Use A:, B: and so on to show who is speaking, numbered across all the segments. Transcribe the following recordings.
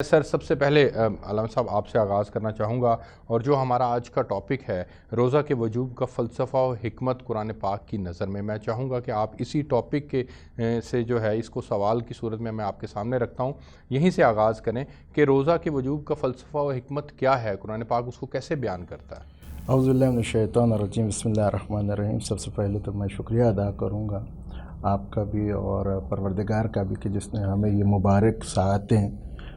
A: سر سب سے پہلے علامہ صاحب آپ سے آغاز کرنا چاہوں گا، اور جو ہمارا آج کا ٹاپک ہے روزہ کے وجوب کا فلسفہ و حکمت قرآن پاک کی نظر میں چاہوں گا کہ آپ اسی ٹاپک کے سے جو ہے اس کو سوال کی صورت میں آپ کے سامنے رکھتا ہوں، یہیں سے آغاز کریں کہ روزہ کے وجوب کا فلسفہ و حکمت کیا ہے، قرآن پاک اس کو کیسے بیان کرتا ہے؟
B: اعوذ باللہ من الشیطان الرجیم، بسم اللہ الرحمن الرحیم۔ سب سے پہلے تو میں شکریہ ادا کروں گا آپ کا بھی اور پروردگار کا بھی کہ جس نے ہمیں یہ مبارک ساعتیں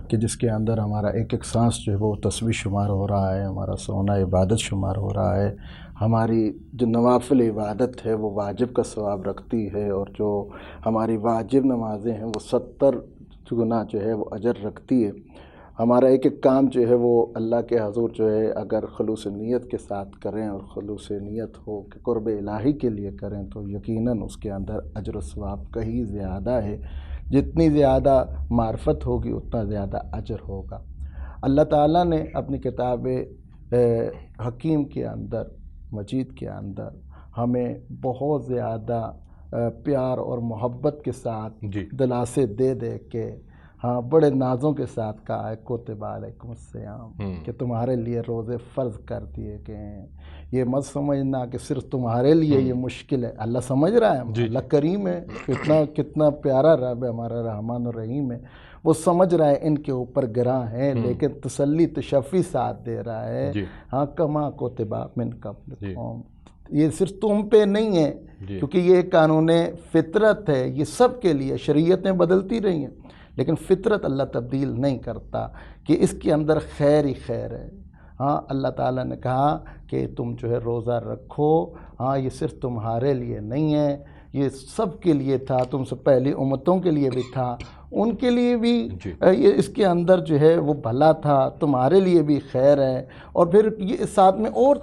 B: کہ جس کے اندر ہمارا ایک ایک سانس جو ہے وہ تسبیح شمار ہو رہا ہے، ہمارا سونا عبادت شمار ہو رہا ہے، ہماری جو نوافل عبادت ہے وہ واجب کا ثواب رکھتی ہے، اور جو ہماری واجب نمازیں ہیں وہ 70 گنا جو ہے وہ اجر رکھتی ہے۔ ہمارا ایک ایک کام جو ہے وہ اللہ کے حضور جو ہے اگر خلوص نیت کے ساتھ کریں اور خلوص نیت ہو کہ قرب الہی کے لیے کریں تو یقیناً اس کے اندر اجر و ثواب کہیں زیادہ ہے۔ جتنی زیادہ معرفت ہوگی اتنا زیادہ اجر ہوگا۔ اللہ تعالیٰ نے اپنی کتاب حکیم کے اندر مجید کے اندر ہمیں بہت زیادہ پیار اور محبت کے ساتھ دلاسے دے دے کے بڑے نازوں کے ساتھ کہا ہے کتب علیکم الصیام کہ تمہارے لیے روزے فرض کر دیے گئے ہیں۔ یہ مت سمجھنا کہ صرف تمہارے لیے یہ مشکل ہے، اللہ سمجھ رہا ہے، اللہ کریم ہے، کتنا پیارا رب ہے ہمارا، رحمان الرحیم ہے، وہ سمجھ رہا ہے ان کے اوپر گراں ہے، لیکن تسلی تشفی ساتھ دے رہا ہے۔ کما کتب من قبلکم، یہ صرف تم پہ نہیں ہے کیونکہ یہ قانون فطرت ہے، یہ سب کے لیے، شریعتیں بدلتی رہی ہیں لیکن فطرت اللہ تبدیل نہیں کرتا کہ اس کے اندر خیر ہی خیر ہے۔ اللہ تعالیٰ نے کہا کہ تم جو ہے روزہ رکھو، یہ صرف تمہارے لیے نہیں ہے، یہ سب کے لیے تھا، تم سے پہلی امتوں کے لیے بھی تھا، ان کے لیے بھی یہ اس کے اندر جو ہے وہ بھلا تھا، تمہارے لیے بھی خیر ہے۔ اور پھر یہ ساتھ میں اور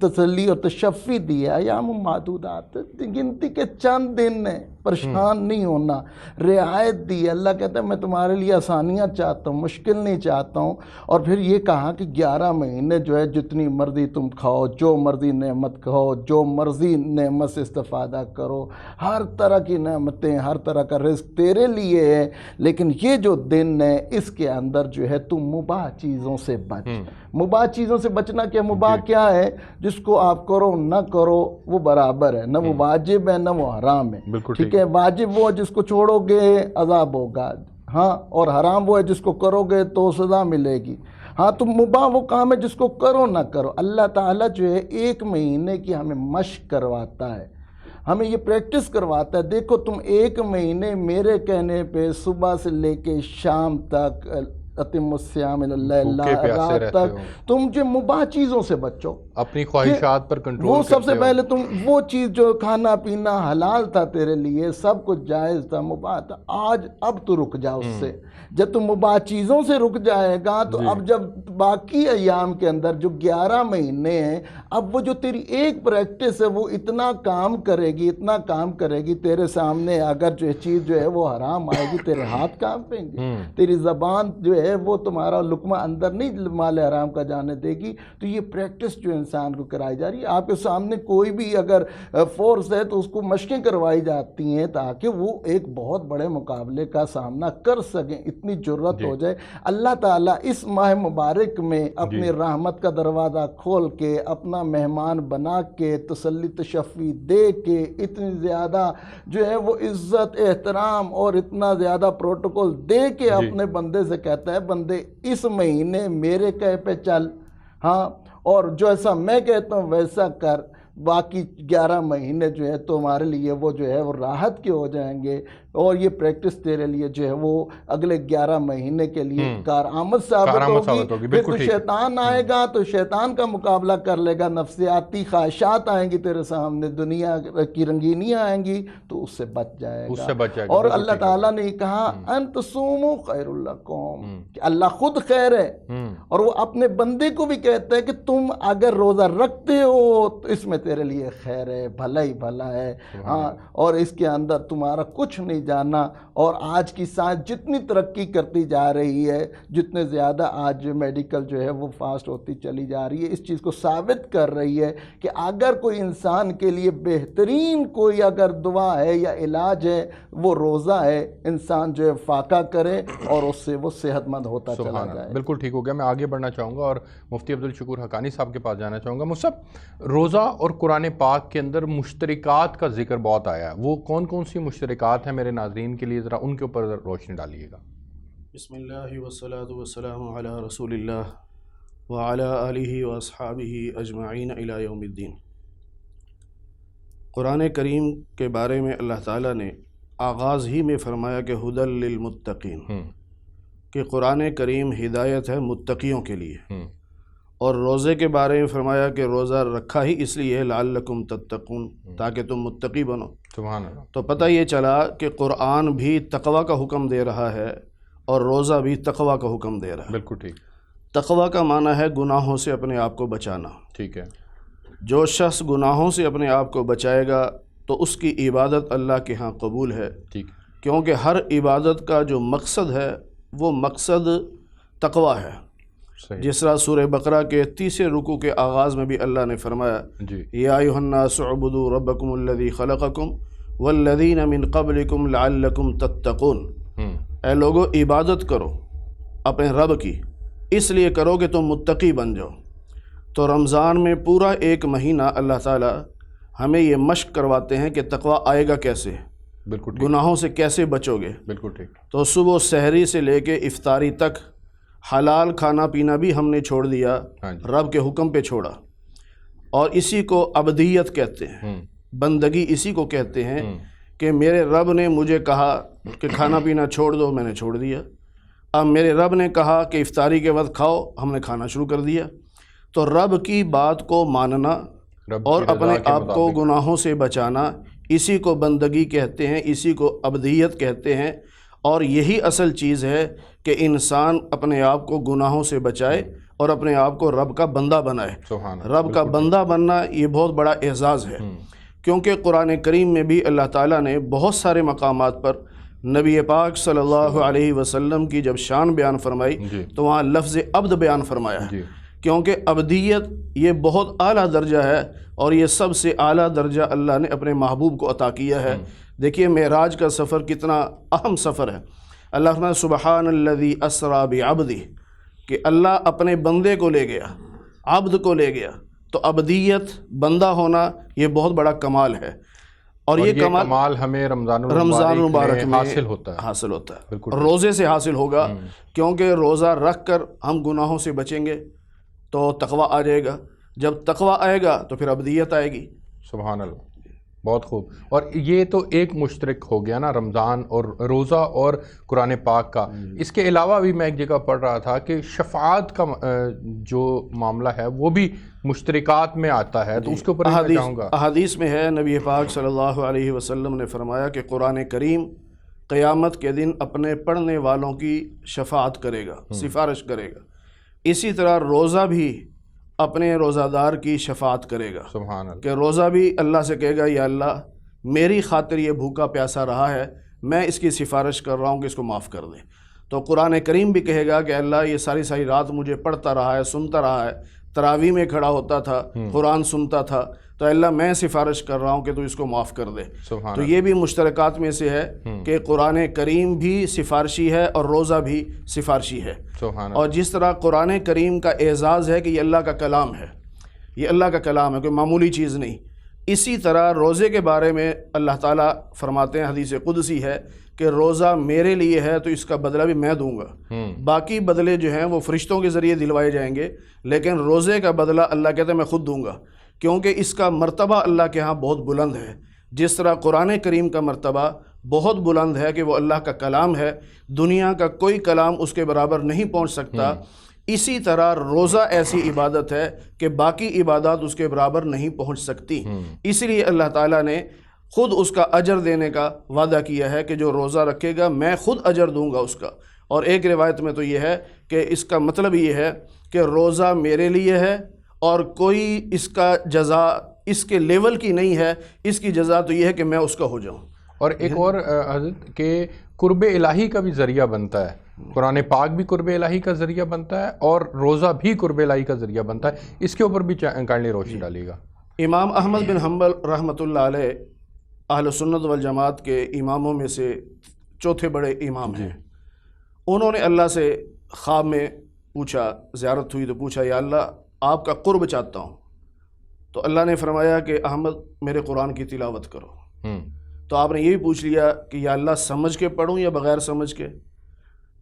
B: تسلی اور تشفی دی ہے، ایام معدودات، گنتی کے چند دن ہیں، پریشان نہیں ہونا، رعایت دی ہے۔ اللہ کہتا ہے میں تمہارے لیے آسانیاں چاہتا ہوں، مشکل نہیں چاہتا ہوں۔ اور پھر یہ کہا کہ 11 مہینے جو ہے جتنی مرضی تم کھاؤ، جو مرضی نعمت کھاؤ، جو مرضی نعمت سے استفادہ کرو، ہر طرح کی نعمتیں، ہر طرح کا رزق تیرے لیے ہے، لیکن یہ جو دن ہے اس کے اندر جو ہے تم مباح چیزوں سے بچ۔ مباح چیزوں سے بچنا کیا؟ مباح کیا ہے؟ جس کو آپ کرو نہ کرو وہ برابر ہے، نہ وہ واجب ہے نہ وہ حرام ہے، ٹھیک ہے؟ واجب وہ جس کو چھوڑو گے عذاب ہوگا، اور حرام وہ ہے جس کو کرو گے تو سزا ملے گی۔ تم مباح وہ کام ہے جس کو کرو نہ کرو۔ اللہ تعالیٰ جو ہے 1 مہینے کی ہمیں مشق کرواتا ہے، ہمیں یہ پریکٹس کرواتا ہے۔ دیکھو تم 1 مہینے میرے کہنے پہ صبح سے لے کے شام تک اتم الصیام اللہ رات تک تم جو مباح چیزوں سے بچو، اپنی
A: خواہشات پر کنٹرول
B: وہ سب سے پہلے تم وہ چیز جو کھانا پینا حلال تھا تیرے لیے، سب کچھ جائز تھا، مباح تھا، اب تو رک جا اس سے۔ جب تم مباح چیزوں سے رک جائے گا تو اب جب باقی ایام کے اندر جو 11 مہینے ہیں، اب وہ جو تیری ایک پریکٹس ہے وہ اتنا کام کرے گی، اتنا کام کرے گی، تیرے سامنے اگر جو چیز جو ہے وہ حرام آئے گی تیرے ہاتھ کانپیں گے، تیری زبان جو ہے وہ تمہارا لقمہ اندر نہیں مال حرام کا جانے دے گی۔ تو یہ پریکٹس جو انسان کو کرائی جا رہی ہے، آپ کے سامنے کوئی بھی اگر فورس ہے تو اس کو مشقیں کروائی جاتی ہیں تاکہ وہ ایک بہت بڑے مقابلے کا سامنا کر سکیں، اتنی جرت ہو جائے۔ اللہ تعالیٰ اس ماہ مبارک میں اپنی رحمت کا دروازہ کھول کے، اپنا مہمان بنا کے، تسلی تشفی دے کے، اتنی زیادہ جو ہے وہ عزت احترام اور اتنا زیادہ پروٹوکول دے کے اپنے بندے سے کہتا ہے بندے اس مہینے میرے کہے پہ چل، اور جو ایسا میں کہتا ہوں ویسا کر، باقی 11 مہینے جو ہے تمہارے لیے وہ جو ہے وہ راحت کے ہو جائیں گے، اور یہ پریکٹس تیرے لیے جو ہے وہ اگلے 11 مہینے کے لیے کارآمد ثابت ہوگی۔ پھر تو شیطان آئے گا تو شیطان کا مقابلہ کر لے گا، نفسیاتی خواہشات آئیں گی تیرے سامنے، دنیا کی رنگینیاں آئیں گی تو اس سے بچ جائے گا۔ اور اللہ تعالیٰ نے کہا ان تصوموا خیر لکم، کہ اللہ خود خیر ہے، اور وہ اپنے بندے کو بھی کہتا ہے کہ تم اگر روزہ رکھتے ہو تو اس میں تیرے لیے خیر ہے، بھلا ہی بھلا ہے، اور اس کے اندر تمہارا کچھ نہیں جانا، اور آج کی سائنس جتنی ترقی کرتی جا رہی ہے، جتنے زیادہ آج میڈیکل جو ہے وہ فاسٹ ہوتی چلی جا رہی ہے، اس چیز کو ثابت کر رہی ہے کہ اگر کوئی انسان کے لیے بہترین کوئی اگر دعا ہے یا علاج ہے وہ روزہ ہے، انسان جو ہے فاقہ کرے اور اس سے وہ صحت مند ہوتا چلا جائے۔
A: بالکل ٹھیک ہو گیا، میں آگے بڑھنا چاہوں گا اور مفتی عبدالشکور حقانی صاحب کے پاس جانا چاہوں گا۔ مصعب، روزہ اور قرآن پاک کے اندر مشترکات کا ذکر بہت آیا ہے، وہ کون کون سی مشترکات ہیں میرے ناظرین کے لیے، ذرا ان کے اوپر روشنی ڈالیے گا۔
C: بسم اللہ والصلاة والسلام علی رسول اللہ وعلی آلہ واصحابہ اجمعین الی یوم الدین۔ قرآن کریم کے بارے میں اللہ تعالیٰ نے آغاز ہی میں فرمایا کہ ھدی للمتقین، کہ قرآن کریم ہدایت ہے متقیوں کے لیے، اور روزے کے بارے میں فرمایا کہ روزہ رکھا ہی اس لیے ہے لعلکم تتقون، تاکہ تم متقی بنو۔
A: سبحان اللہ۔
C: تو پتہ یہ چلا کہ قرآن بھی تقوی کا حکم دے رہا ہے اور روزہ بھی تقوی کا حکم دے رہا ہے۔
A: بالکل ٹھیک۔
C: تقوی کا معنی ہے گناہوں سے اپنے آپ کو بچانا۔
A: ٹھیک ہے۔
C: جو شخص گناہوں سے اپنے آپ کو بچائے گا تو اس کی عبادت اللہ کے ہاں قبول ہے،
A: ٹھیک،
C: کیونکہ ہر عبادت کا جو مقصد ہے وہ مقصد تقوی ہے۔
A: صحیح۔
C: جس طرح سورہ بقرہ کے 30 رکوع کے آغاز میں بھی اللہ نے فرمایا
A: جی،
C: یا ایھا الناس اعبدوا ربکم الذی خلقکم والذین من قبلکم لعلکم تتقون، اے لوگو عبادت کرو اپنے رب کی، اس لیے کرو کہ تم متقی بن جاؤ۔ تو رمضان میں پورا ایک مہینہ اللہ تعالیٰ ہمیں یہ مشق کرواتے ہیں کہ تقوی آئے گا کیسے،
A: بالکل ٹھیک،
C: گناہوں سے کیسے بچو گے۔
A: بالکل ٹھیک۔
C: تو صبح سحری سے لے کے افطاری تک حلال کھانا پینا بھی ہم نے چھوڑ دیا،
A: ہاں جی،
C: رب کے حکم پہ چھوڑا، اور اسی کو عبدیت کہتے ہیں، بندگی اسی کو کہتے ہیں کہ میرے رب نے مجھے کہا کہ کھانا پینا چھوڑ دو، میں نے چھوڑ دیا۔ اب میرے رب نے کہا کہ افطاری کے وقت کھاؤ، ہم نے کھانا شروع کر دیا۔ تو رب کی بات کو ماننا
A: رب
C: اور
A: کی رضا
C: اپنے
A: کے
C: آپ کو
A: مطابق۔
C: گناہوں سے بچانا، اسی کو بندگی کہتے ہیں، اسی کو عبدیت کہتے ہیں، اور یہی اصل چیز ہے کہ انسان اپنے آپ کو گناہوں سے بچائے اور اپنے آپ کو رب کا بندہ بنائے۔
A: سبحان اللہ،
C: رب کا بندہ بننا یہ بہت بڑا اعزاز ہے، کیونکہ قرآن کریم میں بھی اللہ تعالیٰ نے بہت سارے مقامات پر نبی پاک صلی اللہ علیہ وسلم کی جب شان بیان فرمائی
A: جی،
C: تو وہاں لفظ عبد بیان فرمایا ہے،
A: جی،
C: کیونکہ عبدیت یہ بہت اعلیٰ درجہ ہے، اور یہ سب سے اعلیٰ درجہ اللہ نے اپنے محبوب کو عطا کیا ہے۔ دیکھیے معراج کا سفر کتنا اہم سفر ہے۔ اللہ فرماتا ہے سبحان الذی اسریٰ بعبدہ، کہ اللہ اپنے بندے کو لے گیا، عبد کو لے گیا۔ تو عبدیت، بندہ ہونا، یہ بہت بڑا کمال ہے، اور یہ
A: کمال ہمیں رمضان
C: المبارک میں
A: حاصل ہوتا ہے،
C: حاصل ہوتا ہے،
A: بالکل
C: روزے سے حاصل ہوگا، کیونکہ روزہ رکھ کر ہم گناہوں سے بچیں گے تو تقوی آ جائے گا، جب تقوی آئے گا تو پھر عبدیت آئے گی۔
A: سبحان اللہ، بہت خوب۔ اور یہ تو ایک مشترک ہو گیا نا، رمضان اور روزہ اور قرآن پاک کا۔ اس کے علاوہ بھی میں ایک جگہ پڑھ رہا تھا کہ شفاعت کا جو معاملہ ہے وہ بھی مشترکات میں آتا ہے، تو اس کے اوپر میں چاہوں گا۔
C: احادیث میں ہے، نبی پاک صلی اللہ علیہ وسلم نے فرمایا کہ قرآن کریم قیامت کے دن اپنے پڑھنے والوں کی شفاعت کرے گا، سفارش کرے گا۔ اسی طرح روزہ بھی اپنے روزہ دار کی شفاعت کرے گا،
A: سبحان اللہ،
C: کہ روزہ بھی اللہ سے کہے گا یا اللہ میری خاطر یہ بھوکا پیاسا رہا ہے، میں اس کی سفارش کر رہا ہوں کہ اس کو معاف کر دے۔ تو قرآن کریم بھی کہے گا کہ اللہ یہ ساری ساری رات مجھے پڑھتا رہا ہے، سنتا رہا ہے، تراویح میں کھڑا ہوتا تھا، قرآن سنتا تھا، تو اللہ میں سفارش کر رہا ہوں کہ تو اس کو معاف کر دے۔
A: سبحان
C: تو یہ بھی مشترکات میں سے ہے کہ قرآن کریم بھی سفارشی ہے اور روزہ بھی سفارشی ہے۔
A: سبحان اللہ،
C: اور جس طرح قرآن کریم کا اعزاز ہے کہ یہ اللہ کا کلام ہے، یہ اللہ کا کلام ہے، کوئی معمولی چیز نہیں، اسی طرح روزے کے بارے میں اللہ تعالیٰ فرماتے ہیں، حدیث قدسی ہے کہ روزہ میرے لیے ہے تو اس کا بدلہ بھی میں دوں گا۔ باقی بدلے جو ہیں وہ فرشتوں کے ذریعے دلوائے جائیں گے، لیکن روزے کا بدلہ اللہ کہتے ہیں میں خود دوں گا، کیونکہ اس کا مرتبہ اللہ کے ہاں بہت بلند ہے۔ جس طرح قرآن کریم کا مرتبہ بہت بلند ہے کہ وہ اللہ کا کلام ہے، دنیا کا کوئی کلام اس کے برابر نہیں پہنچ سکتا، اسی طرح روزہ ایسی عبادت ہے کہ باقی عبادات اس کے برابر نہیں پہنچ سکتی۔ اس لیے اللہ تعالیٰ نے خود اس کا اجر دینے کا وعدہ کیا ہے کہ جو روزہ رکھے گا میں خود اجر دوں گا اس کا۔ اور ایک روایت میں تو یہ ہے کہ اس کا مطلب یہ ہے کہ روزہ میرے لیے ہے اور کوئی اس کا جزا اس کے لیول کی نہیں ہے، اس کی جزا تو یہ ہے کہ میں اس کا ہو جاؤں۔
A: اور ایک اور حضرت کہ قرب الہی کا بھی ذریعہ بنتا ہے، قرآن پاک بھی قرب الہی کا ذریعہ بنتا ہے اور روزہ بھی قرب الہی کا ذریعہ بنتا ہے، اس کے اوپر بھی کائنڈلی روشنی ڈالیے گا۔
C: امام احمد بن حنبل رحمۃ اللہ علیہ اہل سنت والجماعت کے اماموں میں سے چوتھے بڑے امام ہیں۔ انہوں نے اللہ سے خواب میں پوچھا، زیارت ہوئی تو پوچھا یا اللہ آپ کا قرب چاہتا ہوں، تو اللہ نے فرمایا کہ احمد میرے قرآن کی تلاوت کرو۔ تو آپ نے یہی پوچھ لیا کہ یا اللہ سمجھ کے پڑھوں یا بغیر سمجھ کے؟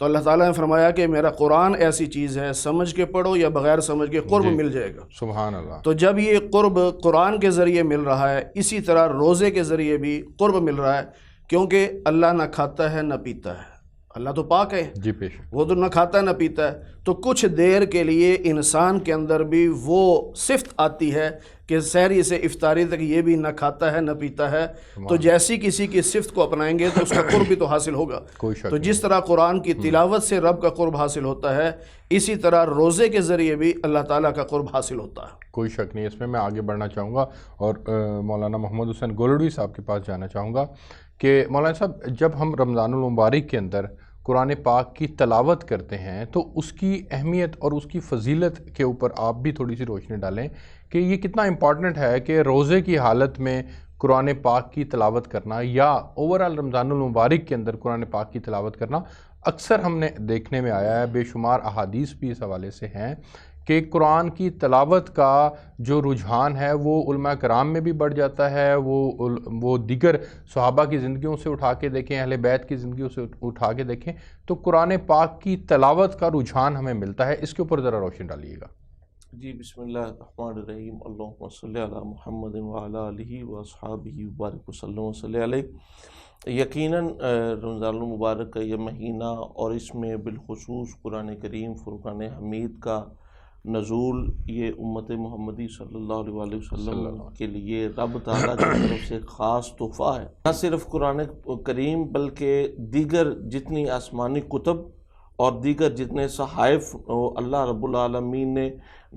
C: تو اللہ تعالیٰ نے فرمایا کہ میرا قرآن ایسی چیز ہے، سمجھ کے پڑھو یا بغیر سمجھ کے قرب مل جائے گا۔
A: سبحان اللہ۔
C: تو جب یہ قرب قرآن کے ذریعے مل رہا ہے، اسی طرح روزے کے ذریعے بھی قرب مل رہا ہے، کیونکہ اللہ نہ کھاتا ہے نہ پیتا ہے، اللہ تو پاک ہے
A: جی بے شک،
C: وہ تو نہ کھاتا ہے نہ پیتا ہے، تو کچھ دیر کے لیے انسان کے اندر بھی وہ صفت آتی ہے کہ سحری سے افطاری تک یہ بھی نہ کھاتا ہے نہ پیتا ہے، تو جیسی کسی کی صفت کو اپنائیں گے تو اس کا قرب بھی تو حاصل ہوگا۔
A: کوئی شک
C: تو جس طرح قرآن کی تلاوت سے رب کا قرب حاصل ہوتا ہے، اسی طرح روزے کے ذریعے بھی اللہ تعالیٰ کا قرب حاصل ہوتا ہے۔
A: کوئی شک نہیں، اس میں آگے بڑھنا چاہوں گا اور مولانا محمد حسین گولڑوی صاحب کے پاس جانا چاہوں گا کہ مولانا صاحب جب ہم رمضان المبارک کے اندر قرآن پاک کی تلاوت کرتے ہیں تو اس کی اہمیت اور اس کی فضیلت کے اوپر آپ بھی تھوڑی سی روشنی ڈالیں کہ یہ کتنا امپورٹنٹ ہے کہ روزے کی حالت میں قرآن پاک کی تلاوت کرنا یا اوورآل رمضان المبارک کے اندر قرآن پاک کی تلاوت کرنا۔ اکثر ہم نے دیکھنے میں آیا ہے، بے شمار احادیث بھی اس حوالے سے ہیں کہ قرآن کی تلاوت کا جو رجحان ہے وہ علماء کرام میں بھی بڑھ جاتا ہے، وہ دیگر صحابہ کی زندگیوں سے اٹھا کے دیکھیں، اہل بیت کی زندگیوں سے اٹھا کے دیکھیں تو قرآن پاک کی تلاوت کا رجحان ہمیں ملتا ہے۔ اس کے اوپر ذرا روشنی ڈالیے گا۔
D: جی بسم اللہ الرحمن الرحیم، اللہم صلی علی محمد وعلی آلہ واصحابہ وبارک وسلم وصلی علیہ۔ یقیناً رمضان المبارک کا یہ مہینہ اور اس میں بالخصوص قرآن کریم فرقان حمید کا نزول، یہ امت محمدی صلی اللہ علیہ وسلم کے لیے رب تعالیٰ کی طرف سے خاص تحفہ ہے۔ نہ صرف قرآن کریم بلکہ دیگر جتنی آسمانی کتب اور دیگر جتنے صحائف اللہ رب العالمین نے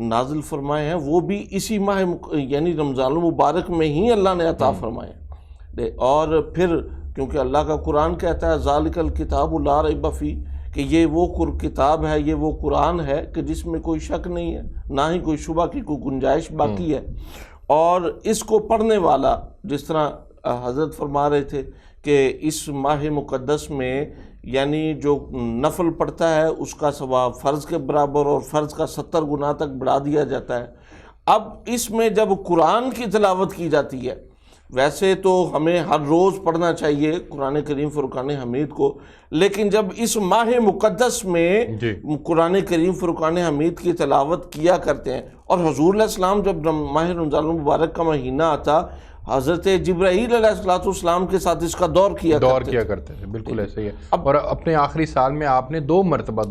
D: نازل فرمائے ہیں وہ بھی اسی ماہ یعنی رمضان المبارک میں ہی اللہ نے عطا فرمائے ہیں۔ اور پھر کیونکہ اللہ کا قرآن کہتا ہے ذالک الکتاب لا ریب فیہ، کہ یہ وہ کتاب ہے، یہ وہ قرآن ہے کہ جس میں کوئی شک نہیں ہے، نہ ہی کوئی شبہ کی کوئی گنجائش باقی ہے۔ اور اس کو پڑھنے والا، جس طرح حضرت فرما رہے تھے کہ اس ماہ مقدس میں یعنی جو نفل پڑھتا ہے اس کا ثواب فرض کے برابر اور فرض کا 70 گنا تک بڑھا دیا جاتا ہے۔ اب اس میں جب قرآن کی تلاوت کی جاتی ہے، ویسے تو ہمیں ہر روز پڑھنا چاہیے قرآن کریم فرقان حمید کو، لیکن جب اس ماہ مقدس میں قرآن کریم فرقان حمید کی تلاوت کیا کرتے ہیں، اور حضور علیہ السلام جب ماہ رمضان المبارک کا مہینہ آتا حضرت جبرائیل علیہ السلام کے ساتھ اس کا دور کیا کرتے تھے۔
A: بالکل ایسے ہی ہے، اور اپنے آخری سال میں آپ نے 2 مرتبہ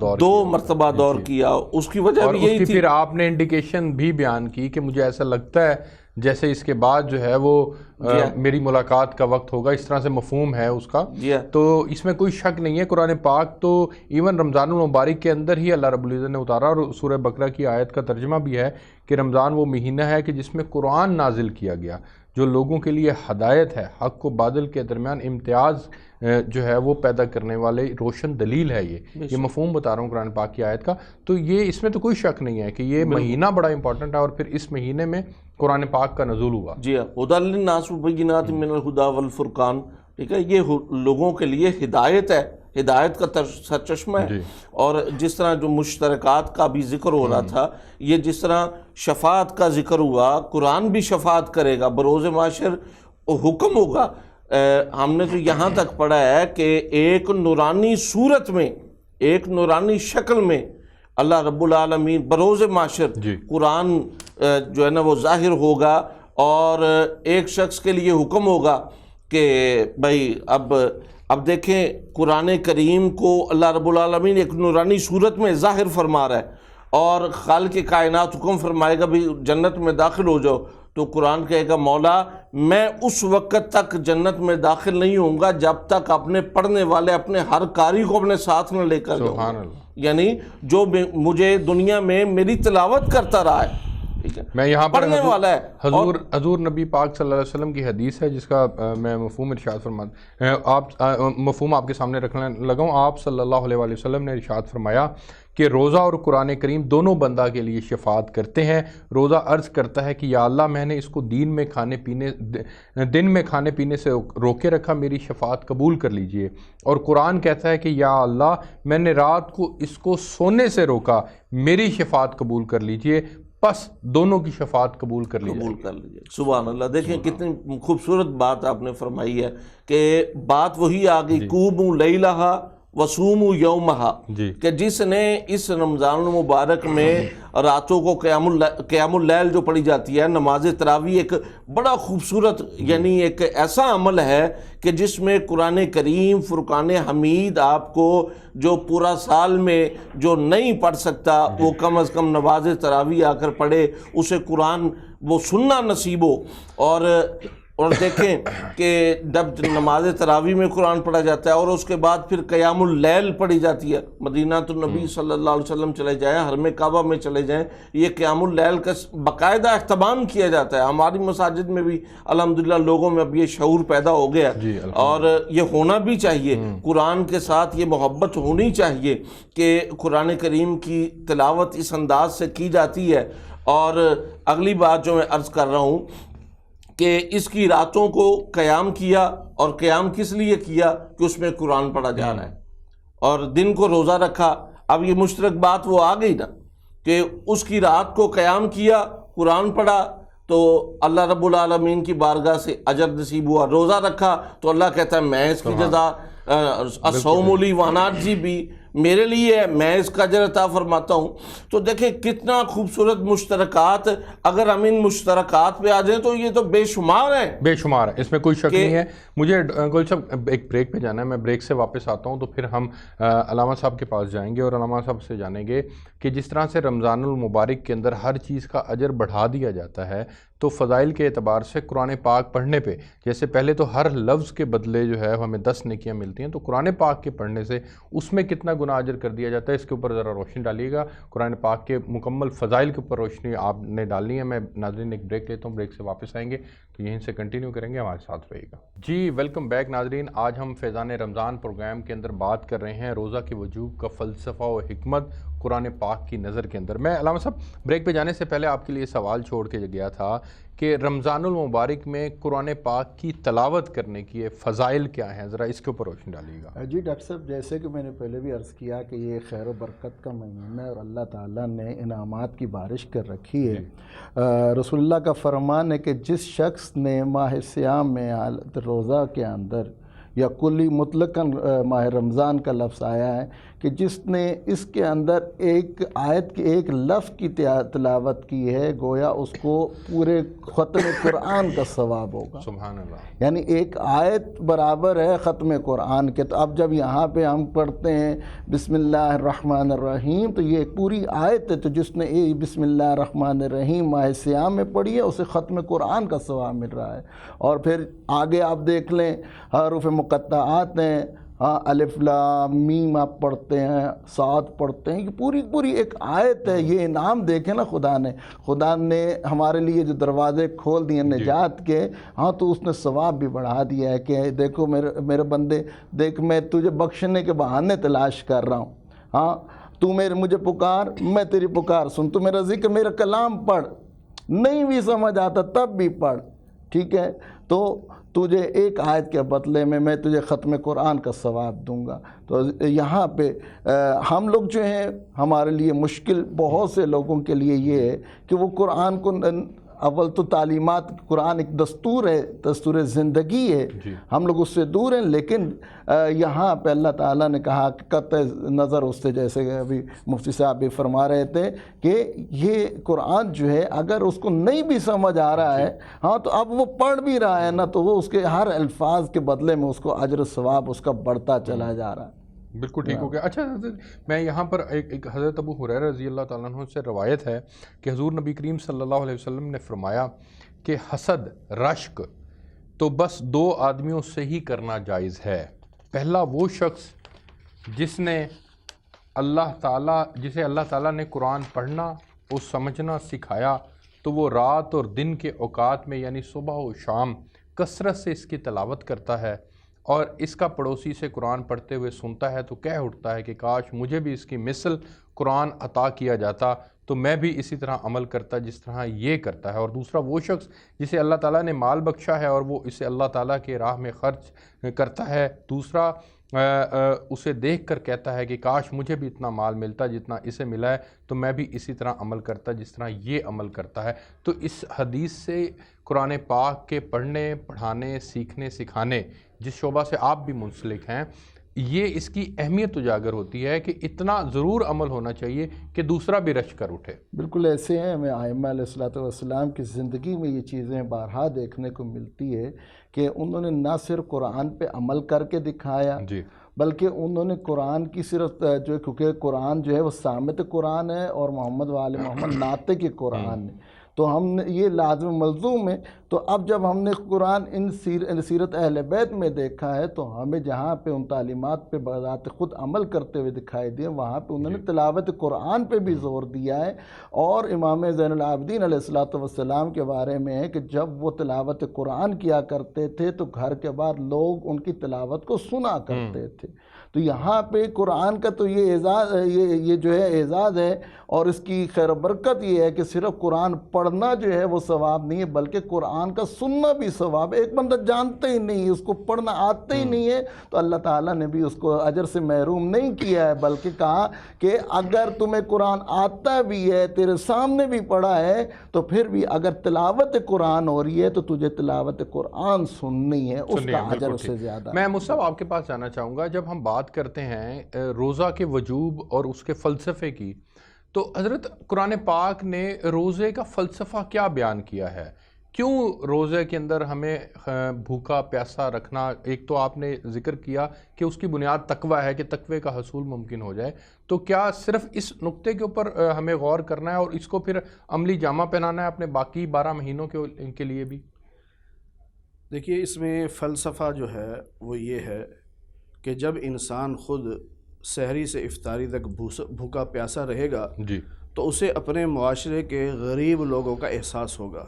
A: دور
D: کیا۔ اس کی وجہ بھی یہی تھی،
A: پھر آپ نے انڈیکیشن بھی بیان کی کہ مجھے ایسا لگتا ہے جیسے اس کے بعد جو ہے وہ میری ملاقات کا وقت ہوگا، اس طرح سے مفہوم ہے اس کا۔ تو اس میں کوئی شک نہیں ہے، قرآن پاک تو ایون رمضان المبارک کے اندر ہی اللہ رب العزت نے اتارا، اور سورہ بقرہ کی آیت کا ترجمہ بھی ہے کہ رمضان وہ مہینہ ہے کہ جس میں قرآن نازل کیا گیا، جو لوگوں کے لیے ہدایت ہے، حق و باطل کے درمیان امتیاز جو ہے وہ پیدا کرنے والے روشن دلیل ہے۔ یہ مفہوم بتا رہا ہوں قرآن پاک کی آیت کا، تو یہ اس میں تو کوئی شک نہیں ہے کہ یہ مہینہ بڑا امپورٹنٹ ہے، اور پھر اس مہینے میں قرآن پاک کا نزول ہوا۔
D: جی ہاں، ھدی للناس وبینات من الہدی والفرقان، ٹھیک ہے، یہ لوگوں کے لیے ہدایت ہے، ہدایت کا سرچشمہ ہے۔ اور جس طرح جو مشترکات کا بھی ذکر ہو رہا تھا، یہ جس طرح شفاعت کا ذکر ہوا، قرآن بھی شفاعت کرے گا، بروز محشر حکم ہوگا۔ ہم نے تو یہاں تک پڑھا ہے کہ ایک نورانی صورت میں، ایک نورانی شکل میں اللہ رب العالمین بروز محشر قرآن جو ہے نا وہ ظاہر ہوگا، اور ایک شخص کے لیے حکم ہوگا کہ بھائی اب دیکھیں قرآن کریم کو اللہ رب العالمین ایک نورانی صورت میں ظاہر فرما رہا ہے، اور خالق کائنات حکم فرمائے گا بھی جنت میں داخل ہو جاؤ، تو قرآن کہے گا مولا میں اس وقت تک جنت میں داخل نہیں ہوں گا جب تک اپنے پڑھنے والے اپنے ہر قاری کو اپنے ساتھ نہ لے کر جاؤں، یعنی جو مجھے دنیا میں میری تلاوت کرتا رہا ہے، ٹھیک ٹھیک ہے،
A: میں یہاں پر
D: پڑھنے والا ہے.
A: حضور نبی پاک صلی اللہ علیہ وسلم کی حدیث ہے جس کا میں مفہوم ارشاد مفہوم آپ کے سامنے رکھنے لگا ہوں. آپ صلی اللہ علیہ وآلہ وسلم نے ارشاد فرمایا کہ روزہ اور قرآن کریم دونوں بندہ کے لیے شفاعت کرتے ہیں. روزہ عرض کرتا ہے کہ یا اللہ میں نے اس کو دن میں کھانے پینے سے روکے رکھا، میری شفاعت قبول کر لیجئے. اور قرآن کہتا ہے کہ یا اللہ میں نے رات کو اس کو سونے سے روکا، میری شفاعت قبول کر لیجئے. پس دونوں کی شفاعت قبول کر لیجئے.
D: سبحان اللہ. دیکھیں کتنی خوبصورت بات آپ نے فرمائی ہے کہ بات وہی آ گئی قوموا لیلہا وصوموا یومہا، کہ جس نے اس رمضان المبارک میں راتوں کو قیام اللیل جو پڑھی جاتی ہے، نماز تراویح ایک بڑا خوبصورت یعنی ایک ایسا عمل ہے کہ جس میں قرآن کریم فرقان حمید آپ کو جو پورا سال میں جو نہیں پڑھ سکتا وہ کم از کم نماز تراویح آ کر پڑھے، اسے قرآن وہ سننا نصیب ہو. اور دیکھیں کہ جب نماز تراویح میں قرآن پڑھا جاتا ہے اور اس کے بعد پھر قیام اللیل پڑھی جاتی ہے، مدینہ النبی صلی اللہ علیہ وسلم چلے جائیں، حرم کعبہ میں چلے جائیں، یہ قیام اللیل کا باقاعدہ اہتمام کیا جاتا ہے. ہماری مساجد میں بھی الحمدللہ لوگوں میں اب یہ شعور پیدا ہو گیا اور یہ ہونا بھی چاہیے. قرآن کے ساتھ یہ محبت ہونی چاہیے کہ قرآن کریم کی تلاوت اس انداز سے کی جاتی ہے. اور اگلی بات جو میں عرض کر رہا ہوں کہ اس کی راتوں کو قیام کیا، اور قیام کس لیے کیا کہ اس میں قرآن پڑھا جا رہا ہے، اور دن کو روزہ رکھا. اب یہ مشترک بات وہ آ گئی نا کہ اس کی رات کو قیام کیا، قرآن پڑھا تو اللہ رب العالمین کی بارگاہ سے اجر نصیب ہوا. روزہ رکھا تو اللہ کہتا ہے میں اس کی جزا الصوم لی وانا اجزی بھی، میرے لیے ہے، میں اس کا اجر عطا فرماتا ہوں. تو دیکھیں کتنا خوبصورت مشترکات، اگر ہم ان مشترکات پہ آ جائیں تو یہ تو بے شمار ہیں،
A: بے شمار ہے، اس میں کوئی شک نہیں ہے. مجھے گل صاحب ایک بریک پہ جانا ہے، میں بریک سے واپس آتا ہوں تو پھر ہم علامہ صاحب کے پاس جائیں گے اور علامہ صاحب سے جانیں گے کہ جس طرح سے رمضان المبارک کے اندر ہر چیز کا اجر بڑھا دیا جاتا ہے تو فضائل کے اعتبار سے قرآن پاک پڑھنے پہ جیسے پہلے تو ہر لفظ کے بدلے جو ہے ہمیں 10 نیکیاں ملتی ہیں، تو قرآن پاک کے پڑھنے سے اس میں کتنا گناہ اجر کر دیا جاتا ہے، اس کے اوپر ذرا روشنی ڈالیے گا. قرآن پاک کے مکمل فضائل کے اوپر روشنی آپ نے ڈالنی ہے. میں ناظرین ایک بریک لیتا ہوں، بریک سے واپس آئیں گے تو یہیں سے کنٹینیو کریں گے، ہمارے ساتھ رہیے گا. جی ویلکم بیک ناظرین. آج ہم فیضان رمضان پروگرام کے اندر بات کر رہے ہیں روزہ کے وجوب کا فلسفہ و حکمت قرآن پاک کی نظر کے اندر. میں علامہ صاحب بریک پہ جانے سے پہلے آپ کے لیے سوال چھوڑ کے گیا تھا کہ رمضان المبارک میں قرآن پاک کی تلاوت کرنے کی فضائل کیا ہیں، ذرا اس کے اوپر روشنی ڈالیے گا.
B: جی ڈاکٹر صاحب، جیسے کہ میں نے پہلے بھی عرض کیا کہ یہ خیر و برکت کا مہینہ ہے اور اللہ تعالیٰ نے انعامات کی بارش کر رکھی ہے. رسول اللہ کا فرمان ہے کہ جس شخص نے ماہ سیام میں روزہ کے اندر یا کلی مطلقاً ماہ رمضان کا لفظ آیا ہے کہ جس نے اس کے اندر ایک آیت کی ایک لفظ کی تلاوت کی ہے گویا اس کو پورے ختم قرآن کا ثواب ہوگا.
A: سبحان اللہ.
B: یعنی ایک آیت برابر ہے ختم قرآن کے. تو اب جب یہاں پہ ہم پڑھتے ہیں بسم اللہ الرحمن الرحیم تو یہ ایک پوری آیت ہے، تو جس نے بسم اللہ الرحمن الرحیم ماہ سیام میں پڑھی ہے اسے ختم قرآن کا ثواب مل رہا ہے. اور پھر آگے آپ دیکھ لیں حروف مقطعات ہیں، ہاں الف لام میم آپ پڑھتے ہیں، صاد پڑھتے ہیں، یہ پوری ایک آیت ہے. یہ انعام دیکھیں نا خدا نے ہمارے لیے جو دروازے کھول دیے نجات کے، ہاں تو اس نے ثواب بھی بڑھا دیا ہے کہ دیکھو میرے بندے دیکھ، میں تجھے بخشنے کے بہانے تلاش کر رہا ہوں، ہاں تو مجھے پکار، میں تیری پکار سن، تو میرا ذکر میرا کلام پڑھ، نہیں بھی سمجھ آتا تب بھی پڑھ، ٹھیک ہے، تو تجھے ایک آیت کے بدلے میں تجھے ختم قرآن کا ثواب دوں گا. تو یہاں پہ ہم لوگ جو ہیں ہمارے لیے مشکل بہت سے لوگوں کے لیے یہ ہے کہ وہ قرآن کو اول تو تعلیمات، قرآن ایک دستور ہے، دستور زندگی ہے، ہم لوگ اس سے دور ہیں. لیکن یہاں پہ اللہ تعالیٰ نے کہا کہ قطع نظر اس سے، جیسے کہ ابھی مفتی صاحب بھی فرما رہے تھے کہ یہ قرآن جو ہے اگر اس کو نہیں بھی سمجھ آ رہا ہے، ہاں تو اب وہ پڑھ بھی رہا ہے نا، تو وہ اس کے ہر الفاظ کے بدلے میں اس کو اجر ثواب اس کا بڑھتا چلا جا رہا ہے.
A: بالکل ٹھیک ہو گیا. اچھا میں یہاں پر ایک حضرت ابو ہریرہ رضی اللہ تعالیٰ عنہ سے روایت ہے کہ حضور نبی کریم صلی اللہ علیہ وسلم نے فرمایا کہ حسد، رشک تو بس 2 آدمیوں سے ہی کرنا جائز ہے. پہلا وہ شخص جسے اللہ تعالیٰ نے قرآن پڑھنا اور سمجھنا سکھایا تو وہ رات اور دن کے اوقات میں یعنی صبح و شام کثرت سے اس کی تلاوت کرتا ہے اور اس کا پڑوسی سے قرآن پڑھتے ہوئے سنتا ہے تو کہہ اٹھتا ہے کہ کاش مجھے بھی اس کی مثل قرآن عطا کیا جاتا تو میں بھی اسی طرح عمل کرتا جس طرح یہ کرتا ہے۔ اور دوسرا وہ شخص جسے اللہ تعالیٰ نے مال بخشا ہے اور وہ اسے اللہ تعالیٰ کے راہ میں خرچ کرتا ہے، دوسرا اسے دیکھ کر کہتا ہے کہ کاش مجھے بھی اتنا مال ملتا جتنا اسے ملا ہے تو میں بھی اسی طرح عمل کرتا جس طرح یہ عمل کرتا ہے۔ تو اس حدیث سے قرآن پاک کے پڑھنے، پڑھانے، سیکھنے، سکھانے جس شعبہ سے آپ بھی منسلک ہیں، یہ اس کی اہمیت اجاگر ہوتی ہے کہ اتنا ضرور عمل ہونا چاہیے کہ دوسرا بھی رچ کر اٹھے۔
B: بالکل ایسے ہیں، ہمیں ائمہ علیہ الصلوۃ والسلام کی زندگی میں یہ چیزیں بارہا دیکھنے کو ملتی ہے کہ انہوں نے نہ صرف قرآن پہ عمل کر کے دکھایا
A: جی،
B: بلکہ انہوں نے قرآن کی صرف جو کیونکہ قرآن جو ہے وہ صامت قرآن ہے اور محمد وآل محمد ناطق قرآن ہے، تو ہم نے یہ لازم ملزوم ہے۔ تو اب جب ہم نے قرآن ان سیرت اہل بیت میں دیکھا ہے تو ہمیں جہاں پہ ان تعلیمات پہ بذات خود عمل کرتے ہوئے دکھائی دیے، وہاں پہ انہوں نے تلاوت قرآن پہ بھی زور دیا ہے۔ اور امام زین العابدین علیہ الصلوۃ والسلام کے بارے میں ہے کہ جب وہ تلاوت قرآن کیا کرتے تھے تو گھر کے بعد لوگ ان کی تلاوت کو سنا کرتے تھے۔ تو یہاں پہ قرآن کا تو یہ اعزاز یہ جو ہے اعزاز ہے، اور اس کی خیر و برکت یہ ہے کہ صرف قرآن پڑھنا جو ہے وہ ثواب نہیں ہے بلکہ قرآن کا سننا بھی ثواب ہے۔ ایک بندہ جانتا ہی نہیں ہے، اس کو پڑھنا آتا ہی نہیں ہے تو اللہ تعالیٰ نے بھی اس کو اجر سے محروم نہیں کیا ہے، بلکہ کہا کہ اگر تمہیں قرآن آتا بھی ہے، تیرے سامنے بھی پڑھا ہے، تو پھر بھی اگر تلاوت قرآن ہو رہی ہے تو تجھے تلاوت قرآن سننی ہے، اس کا اجر اس سے زیادہ۔
A: میں مصطفیٰ آپ کے پاس جانا چاہوں گا، جب ہم بات کرتے ہیں روزہ کے وجوب اور اس کے فلسفے کی، تو حضرت قرآن پاک نے روزے کا فلسفہ کیا بیان کیا ہے؟ کیوں روزے کے اندر ہمیں بھوکا پیاسا رکھنا؟ ایک تو آپ نے ذکر کیا کہ اس کی بنیاد تقوی ہے کہ تقوی کا حصول ممکن ہو جائے، تو کیا صرف اس نقطے کے اوپر ہمیں غور کرنا ہے اور اس کو پھر عملی جامہ پہنانا ہے اپنے باقی 12 مہینوں کے لیے بھی؟
C: دیکھیے، اس میں فلسفہ جو ہے وہ یہ ہے کہ جب انسان خود سحری سے افطاری تک بھوکا پیاسا رہے گا
A: جی،
C: تو اسے اپنے معاشرے کے غریب لوگوں کا احساس ہوگا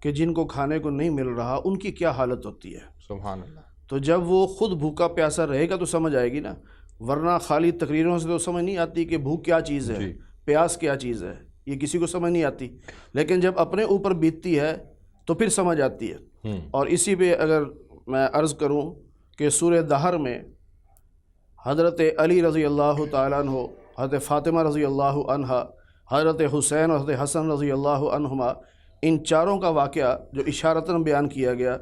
C: کہ جن کو کھانے کو نہیں مل رہا ان کی کیا حالت ہوتی ہے۔
A: سبحان اللہ۔
C: تو جب وہ خود بھوکا پیاسا رہے گا تو سمجھ آئے گی نا، ورنہ خالی تقریروں سے تو سمجھ نہیں آتی کہ بھوک کیا چیز ہے، پیاس کیا چیز ہے، یہ کسی کو سمجھ نہیں آتی، لیکن جب اپنے اوپر بیتتی ہے تو پھر سمجھ آتی ہے۔ اور اسی پہ اگر میں عرض کروں کہ سورہ دہر میں حضرت علی رضی اللہ تعالیٰ عنہ، حضرت فاطمہ رضی اللہ عنہ، حضرت حسین اور حضرت حسن رضی اللہ عنہما، ان چاروں کا واقعہ جو اشارتاً بیان کیا گیا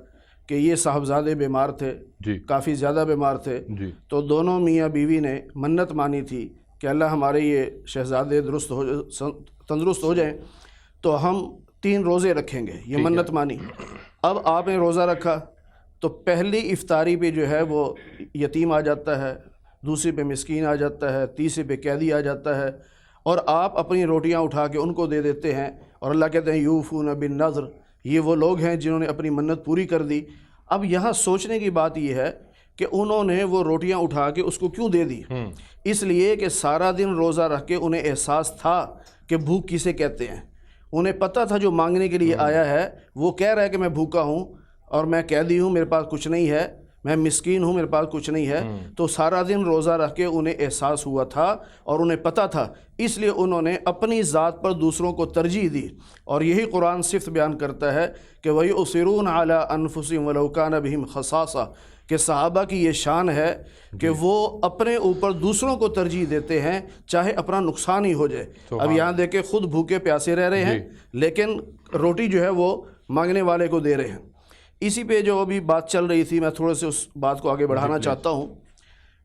C: کہ یہ صاحبزادے بیمار تھے، کافی زیادہ بیمار تھے، تو دونوں میاں بیوی نے منت مانی تھی کہ اللہ ہمارے یہ شہزادے تندرست ہو جائیں تو ہم 3 روزے رکھیں گے، یہ منت مانی۔ اب آپ نے روزہ رکھا تو پہلی افطاری پہ جو ہے وہ یتیم آ جاتا ہے، دوسری پہ مسکین آ جاتا ہے، تیسری پہ قیدی آ جاتا ہے، اور آپ اپنی روٹیاں اٹھا کے ان کو دے دیتے ہیں، اور اللہ کہتے ہیں یوفون بالنذر، یہ وہ لوگ ہیں جنہوں نے اپنی منت پوری کر دی۔ اب یہاں سوچنے کی بات یہ ہے کہ انہوں نے وہ روٹیاں اٹھا کے اس کو کیوں دے دی؟ اس لیے کہ سارا دن روزہ رکھ کے انہیں احساس تھا کہ بھوک کسے کہتے ہیں، انہیں پتہ تھا جو مانگنے کے لیے آیا ہے وہ کہہ رہا ہے کہ میں بھوکا ہوں اور میں قیدی ہوں، میرے پاس کچھ نہیں ہے، میں مسکین ہوں، میرے پاس کچھ نہیں ہے، تو سارا دن روزہ رکھ کے انہیں احساس ہوا تھا اور انہیں پتہ تھا، اس لیے انہوں نے اپنی ذات پر دوسروں کو ترجیح دی۔ اور یہی قرآن صفت بیان کرتا ہے کہ وَيُؤْثِرُونَ عَلَىٰ أَنفُسِهِمْ وَلَوْ كَانَ بِهِمْ خَصَاصَةٌ، کہ صحابہ کی یہ شان ہے کہ وہ اپنے اوپر دوسروں کو ترجیح دیتے ہیں چاہے اپنا نقصان ہی ہو جائے۔ اب یہاں دیکھیں خود بھوکے پیاسے رہ رہے ہیں لیکن روٹی جو ہے وہ مانگنے والے کو دے رہے ہیں۔ اسی پہ جو ابھی بات چل رہی تھی، میں تھوڑے سے اس بات کو آگے بڑھانا چاہتا ہوں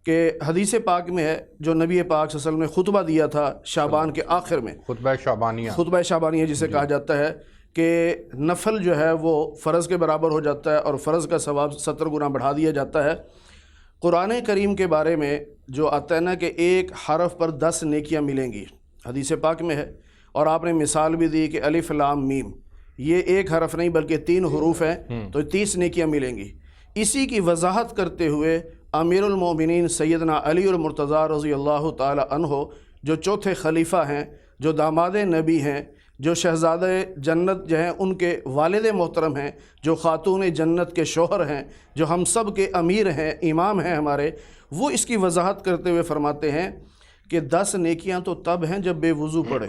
C: کہ حدیث پاک میں ہے جو نبی پاک صلی اللہ علیہ وسلم نے خطبہ دیا تھا شعبان کے آخر میں،
A: خطبہ شعبانیہ
C: جسے کہا جاتا ہے کہ نفل جو ہے وہ فرض کے برابر ہو جاتا ہے اور فرض کا ثواب 70 گنا بڑھا دیا جاتا ہے۔ قرآن کریم کے بارے میں جو آتا ہے نا کہ ایک حرف پر 10 نیکیاں ملیں گی، حدیث پاک میں ہے، اور آپ نے مثال بھی دی کہ الف لام میم، یہ ایک حرف نہیں بلکہ 3 حروف ہیں تو 30 نیکیاں ملیں گی۔ اسی کی وضاحت کرتے ہوئے امیر المومنین سیدنا علی المرتضیٰ رضی اللہ تعالی عنہ جو چوتھے خلیفہ ہیں، جو داماد نبی ہیں، جو شہزادہ جنت جو ہیں ان کے والد محترم ہیں، جو خاتون جنت کے شوہر ہیں، جو ہم سب کے امیر ہیں، امام ہیں ہمارے، وہ اس کی وضاحت کرتے ہوئے فرماتے ہیں کہ 10 نیکیاں تو تب ہیں جب بے وضو پڑھے،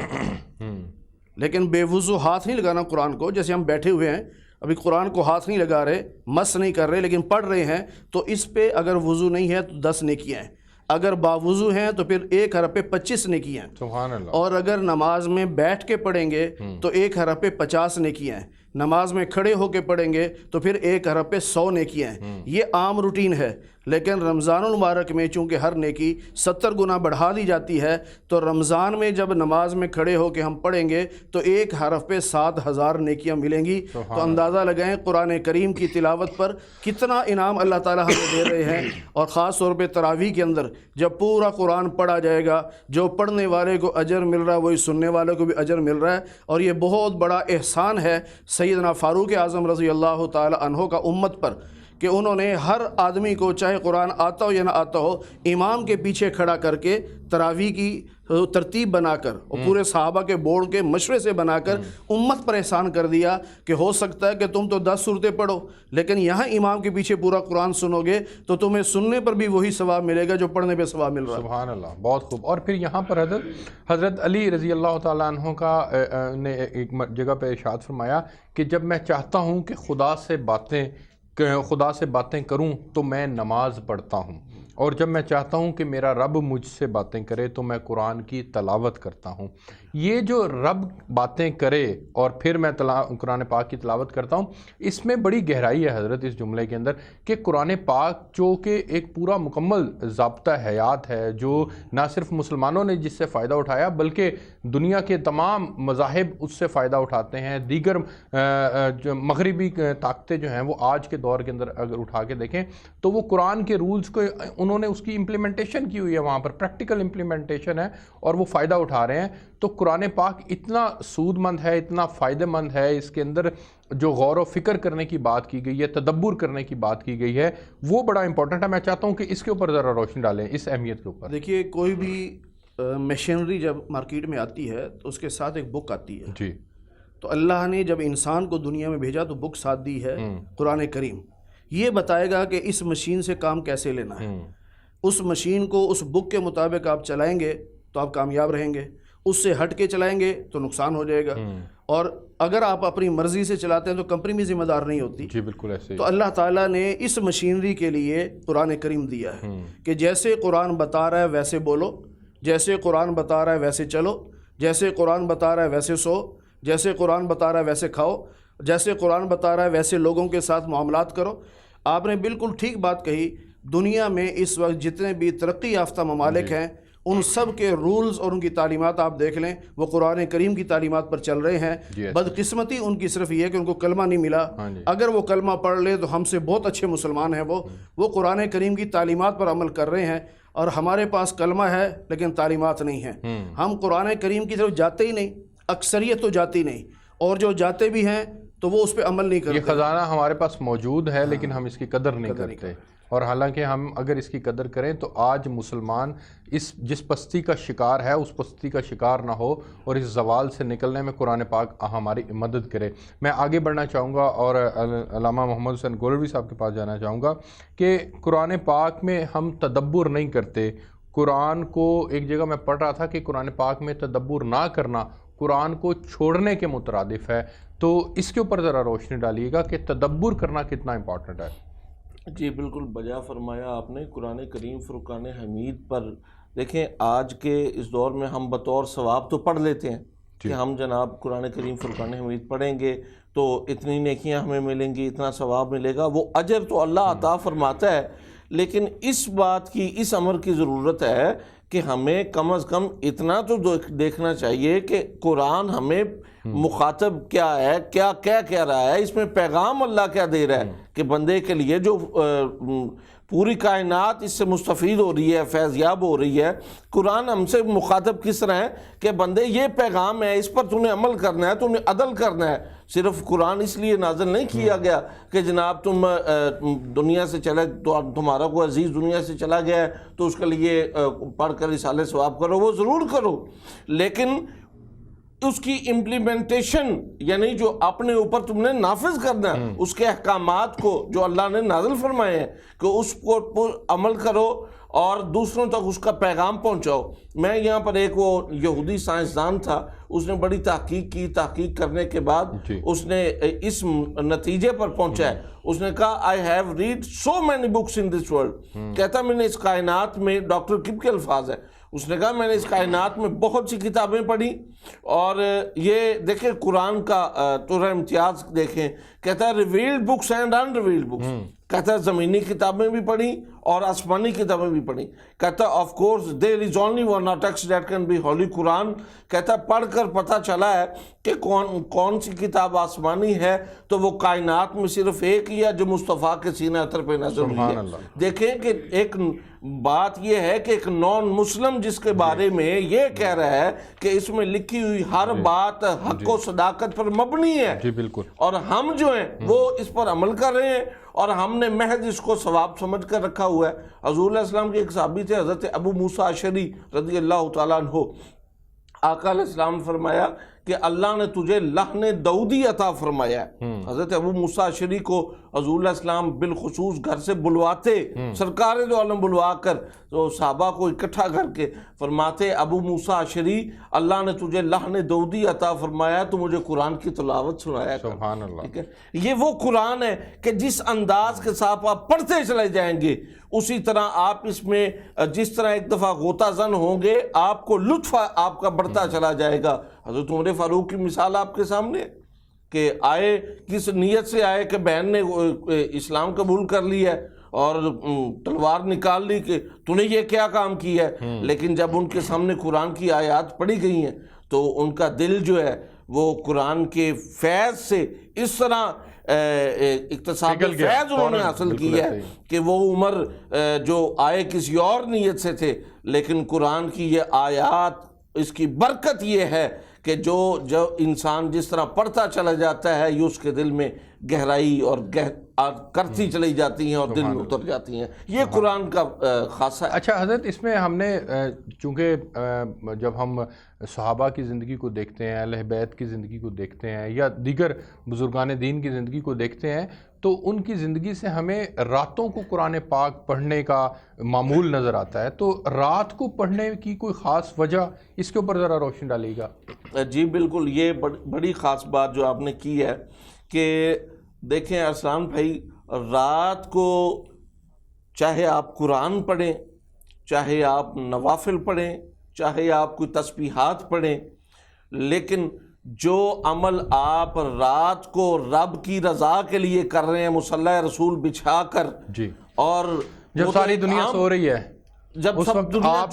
C: لیکن بے وضو ہاتھ نہیں لگانا قرآن کو، جیسے ہم بیٹھے ہوئے ہیں ابھی قرآن کو ہاتھ نہیں لگا رہے، مس نہیں کر رہے، لیکن پڑھ رہے ہیں، تو اس پہ اگر وضو نہیں ہے تو 10 نیکیاں ہیں، اگر باوضو ہیں تو پھر 1 حرف پہ 25 نیکیاں ہیں،
A: سبحان اللہ۔
C: اور اگر نماز میں بیٹھ کے پڑھیں گے تو 1 حرف پہ 50 نیکیاں ہیں، نماز میں کھڑے ہو کے پڑھیں گے تو پھر 1 حرف پہ 100 نیکیاں ہیں۔ یہ عام روٹین ہے، لیکن رمضان المبارک میں چونکہ ہر نیکی 70 گنا بڑھا دی جاتی ہے، تو رمضان میں جب نماز میں کھڑے ہو کے ہم پڑھیں گے تو 1 حرف پہ 7000 نیکیاں ملیں گی۔ تو اندازہ لگائیں قرآن کریم کی تلاوت پر کتنا انعام اللہ تعالیٰ ہمیں دے رہے ہیں، اور خاص طور پہ تراویح کے اندر جب پورا قرآن پڑھا جائے گا، جو پڑھنے والے کو اجر مل رہا ہے وہی سننے والے کو بھی اجر مل رہا ہے، اور یہ بہت بڑا احسان ہے سیدنا فاروق اعظم رضی اللہ تعالی عنہ کا امت پر، کہ انہوں نے ہر آدمی کو چاہے قرآن آتا ہو یا نہ آتا ہو، امام کے پیچھے کھڑا کر کے تراویح کی ترتیب بنا کر اور پورے صحابہ کے بورڈ کے مشورے سے بنا کر امت پر احسان کر دیا کہ ہو سکتا ہے کہ تم تو 10 سورتیں پڑھو، لیکن یہاں امام کے پیچھے پورا قرآن سنو گے تو تمہیں سننے پر بھی وہی ثواب ملے گا جو پڑھنے پہ ثواب مل رہا ہے۔
A: سبحان اللہ، بہت خوب۔ اور پھر یہاں پر حضرت علی رضی اللہ تعالیٰ عنہ کا نے ایک جگہ پہ ارشاد فرمایا کہ جب میں چاہتا ہوں کہ خدا سے باتیں کروں تو میں نماز پڑھتا ہوں، اور جب میں چاہتا ہوں کہ میرا رب مجھ سے باتیں کرے تو میں قرآن کی تلاوت کرتا ہوں۔ یہ جو رب باتیں کرے اور پھر میں قرآن پاک کی تلاوت کرتا ہوں، اس میں بڑی گہرائی ہے حضرت اس جملے کے اندر، کہ قرآن پاک جو کہ ایک پورا مکمل ضابطہ حیات ہے، جو نہ صرف مسلمانوں نے جس سے فائدہ اٹھایا بلکہ دنیا کے تمام مذاہب اس سے فائدہ اٹھاتے ہیں۔ دیگر جو مغربی طاقتیں جو ہیں وہ آج کے دور کے اندر اگر اٹھا کے دیکھیں تو وہ قرآن کے رولز کو انہوں نے اس کی امپلیمنٹیشن کی ہوئی ہے، وہاں پر پریکٹیکل امپلیمنٹیشن ہے اور وہ فائدہ اٹھا رہے ہیں۔ تو قرآن پاک اتنا سود مند ہے، اتنا فائدہ مند ہے، اس کے اندر جو غور و فکر کرنے کی بات کی گئی ہے، تدبر کرنے کی بات کی گئی ہے، وہ بڑا امپورٹنٹ ہے۔ میں چاہتا ہوں کہ اس کے اوپر ذرا روشنی ڈالیں، اس اہمیت کے اوپر۔
C: دیکھیے، کوئی بھی مشینری جب مارکیٹ میں آتی ہے تو اس کے ساتھ ایک بک آتی ہے،
A: جی،
C: تو اللہ نے جب انسان کو دنیا میں بھیجا تو بک ساتھ دی ہے قرآن کریم، یہ بتائے گا کہ اس مشین سے کام کیسے لینا ہے۔ اس مشین کو اس بک کے مطابق آپ چلائیں گے تو آپ کامیاب رہیں گے، اس سے ہٹ کے چلائیں گے تو نقصان ہو جائے گا، اور اگر آپ اپنی مرضی سے چلاتے ہیں تو کمپنی بھی ذمہ دار نہیں ہوتی۔
A: جی بالکل ایسے ہی۔
C: تو اللہ تعالیٰ نے اس مشینری کے لیے قرآن کریم دیا ہے کہ جیسے قرآن بتا رہا ہے ویسے بولو، جیسے قرآن بتا رہا ہے ویسے چلو، جیسے قرآن بتا رہا ہے ویسے سو، جیسے قرآن بتا رہا ہے ویسے کھاؤ، جیسے قرآن بتا رہا ہے ویسے لوگوں کے ساتھ معاملات کرو۔ آپ نے بالکل ٹھیک بات کہی، دنیا میں اس وقت جتنے بھی ترقی یافتہ ممالک ہیں ان سب کے رولز اور ان کی تعلیمات آپ دیکھ لیں، وہ قرآن کریم کی تعلیمات پر چل رہے ہیں۔ بدقسمتی ان کی صرف یہ ہے کہ ان کو کلمہ نہیں ملا، اگر وہ کلمہ پڑھ لے تو ہم سے بہت اچھے مسلمان ہیں، وہ قرآن کریم کی تعلیمات پر عمل کر رہے ہیں، اور ہمارے پاس کلمہ ہے لیکن تعلیمات نہیں ہیں۔ ہم قرآن کریم کی طرف جاتے ہی نہیں، اکثریت تو جاتی نہیں، اور جو جاتے بھی ہیں تو وہ اس پہ عمل نہیں کرتے۔
A: یہ خزانہ ہمارے پاس موجود ہے لیکن ہم اس کی قدر نہیں کرتے، اور حالانکہ ہم اگر اس کی قدر کریں تو آج مسلمان جس پستی کا شکار ہے اس پستی کا شکار نہ ہو، اور اس زوال سے نکلنے میں قرآن پاک ہماری مدد کرے۔ میں آگے بڑھنا چاہوں گا اور علامہ محمد حسین گولوی صاحب کے پاس جانا چاہوں گا کہ قرآن پاک میں ہم تدبر نہیں کرتے۔ قرآن کو ایک جگہ میں پڑھ رہا تھا کہ قرآن پاک میں تدبر نہ کرنا قرآن کو چھوڑنے کے مترادف ہے، تو اس کے اوپر ذرا روشنی ڈالیے گا کہ تدبر کرنا کتنا امپورٹنٹ ہے۔
D: جی بالکل بجا فرمایا آپ نے۔ قرآن کریم فرقان حمید پر دیکھیں، آج کے اس دور میں ہم بطور ثواب تو پڑھ لیتے ہیں کہ ہم جناب قرآن کریم فرقان حمید پڑھیں گے تو اتنی نیکیاں ہمیں ملیں گی، اتنا ثواب ملے گا، وہ اجر تو اللہ عطا فرماتا ہے، لیکن اس بات کی، اس امر کی ضرورت ہے کہ ہمیں کم از کم اتنا تو دیکھنا چاہیے کہ قرآن ہمیں مخاطب کیا ہے، کیا کہہ رہا ہے، اس میں پیغام اللہ کیا دے رہا ہے کہ بندے کے لیے جو پوری کائنات اس سے مستفید ہو رہی ہے، فیضیاب ہو رہی ہے۔ قرآن ہم سے مخاطب کس طرح ہے کہ بندے یہ پیغام ہے، اس پر تمہیں عمل کرنا ہے، تمہیں عدل کرنا ہے۔ صرف قرآن اس لیے نازل نہیں کیا گیا کہ جناب تم دنیا سے چلے، تمہارا کوئی عزیز دنیا سے چلا گیا ہے تو اس کے لیے پڑھ کر رسالے ثواب کرو، وہ ضرور کرو، لیکن اس کی امپلیمنٹیشن یعنی جو اپنے اوپر تم نے نافذ کرنا ہے اس کے احکامات کو جو اللہ نے نازل فرمائے ہیں کہ اس کو عمل کرو اور دوسروں تک اس کا پیغام پہنچاؤ۔ میں یہاں پر ایک وہ یہودی سائنسدان تھا، اس نے بڑی تحقیق کی، تحقیق کرنے کے بعد اس نے اس نتیجے پر پہنچا ہے، اس نے کہا I have read so many books in this world، کہتا میں نے اس کائنات میں، ڈاکٹر کب کے الفاظ ہے، اس نے کہا میں نے اس کائنات میں بہت سی کتابیں پڑھی اور یہ دیکھیں قرآن کا تورا امتیاز دیکھیں، کہتا ہے revealed books and in revealed books, کہتا ہے زمینی کتابیں بھی پڑھی اور آسمانی کتابیں بھی پڑھی، کہتا ہے of course there is only one text that can be holy Quran, کہتا ہے پڑھ کر پتہ چلا ہے کہ کون سی کتاب آسمانی ہے، تو وہ کائنات میں صرف ایک ہی ہے جو مصطفیٰ کے سینہ اطہر پہ نظر ہوئی ہے۔ دیکھیں کہ ایک بات یہ ہے کہ ایک نان مسلم جس کے بارے میں یہ کہہ رہا ہے کہ اس میں لکھی ہوئی ہر بات حق و صداقت پر مبنی ہے،
A: جی بالکل،
D: اور ہم جو ہیں وہ اس پر عمل کر رہے ہیں اور ہم نے محض اس کو ثواب سمجھ کر رکھا ہوا ہے۔ حضور علیہ السلام کے ایک صحابی تھے حضرت ابو موسیٰ اشعری رضی اللہ تعالیٰ عنہ، آقا علیہ السلام نے فرمایا کہ اللہ نے تجھے لحن داؤدی عطا فرمایا ہے۔ حضرت ابو موسیٰ اشعری کو حضور علیہ السلام بالخصوص گھر سے بلواتے، سرکار دو عالم بلوا کر تو صحابہ کو اکٹھا کر کے فرماتے ابو موسیٰ اشعری اللہ نے تجھے لحن داؤدی عطا فرمایا، تو مجھے قرآن کی تلاوت سنایا کر۔
A: سبحان اللہ۔
D: ٹھیک ہے، یہ وہ قرآن ہے کہ جس انداز کے ساتھ آپ پڑھتے چلے جائیں گے اسی طرح آپ اس میں جس طرح ایک دفعہ غوطہ زن ہوں گے آپ کو لطف آپ کا بڑھتا چلا جائے گا۔ حضرت عمر فاروق کی مثال آپ کے سامنے کہ آئے کس نیت سے آئے کہ بہن نے اسلام قبول کر لی ہے اور تلوار نکال لی کہ تو نے یہ کیا کام کیا ہے، لیکن جب ان کے سامنے قرآن کی آیات پڑھی گئی ہیں تو ان کا دل جو ہے وہ قرآن کے فیض سے اس طرح اقتصادی فیض انہوں نے حاصل کی ہے کہ وہ عمر جو آئے کسی اور نیت سے تھے، لیکن قرآن کی یہ آیات اس کی برکت یہ ہے کہ جو انسان جس طرح پڑھتا چلا جاتا ہے یہ اس کے دل میں گہرائی اور کرتی چلی جاتی ہیں اور دل میں اتر جاتی ہیں، یہ قرآن کا خاصہ ہے۔
A: اچھا حضرت، اس میں ہم نے چونکہ جب ہم صحابہ کی زندگی کو دیکھتے ہیں، اہل بیت کی زندگی کو دیکھتے ہیں یا دیگر بزرگان دین کی زندگی کو دیکھتے ہیں تو ان کی زندگی سے ہمیں راتوں کو قرآن پاک پڑھنے کا معمول نظر آتا ہے، تو رات کو پڑھنے کی کوئی خاص وجہ اس کے اوپر ذرا روشنی ڈالیے گا۔
D: جی بالکل، یہ بڑی خاص بات جو آپ نے کی ہے کہ دیکھیں ارسلان بھائی، رات کو چاہے آپ قرآن پڑھیں، چاہے آپ نوافل پڑھیں، چاہے آپ کوئی تسبیحات پڑھیں، لیکن جو عمل آپ رات کو رب کی رضا کے لیے کر رہے ہیں مصلی رسول بچھا کر،
A: جی،
D: اور
A: جب ساری دنیا سو رہی ہے،
D: جب سب دنیا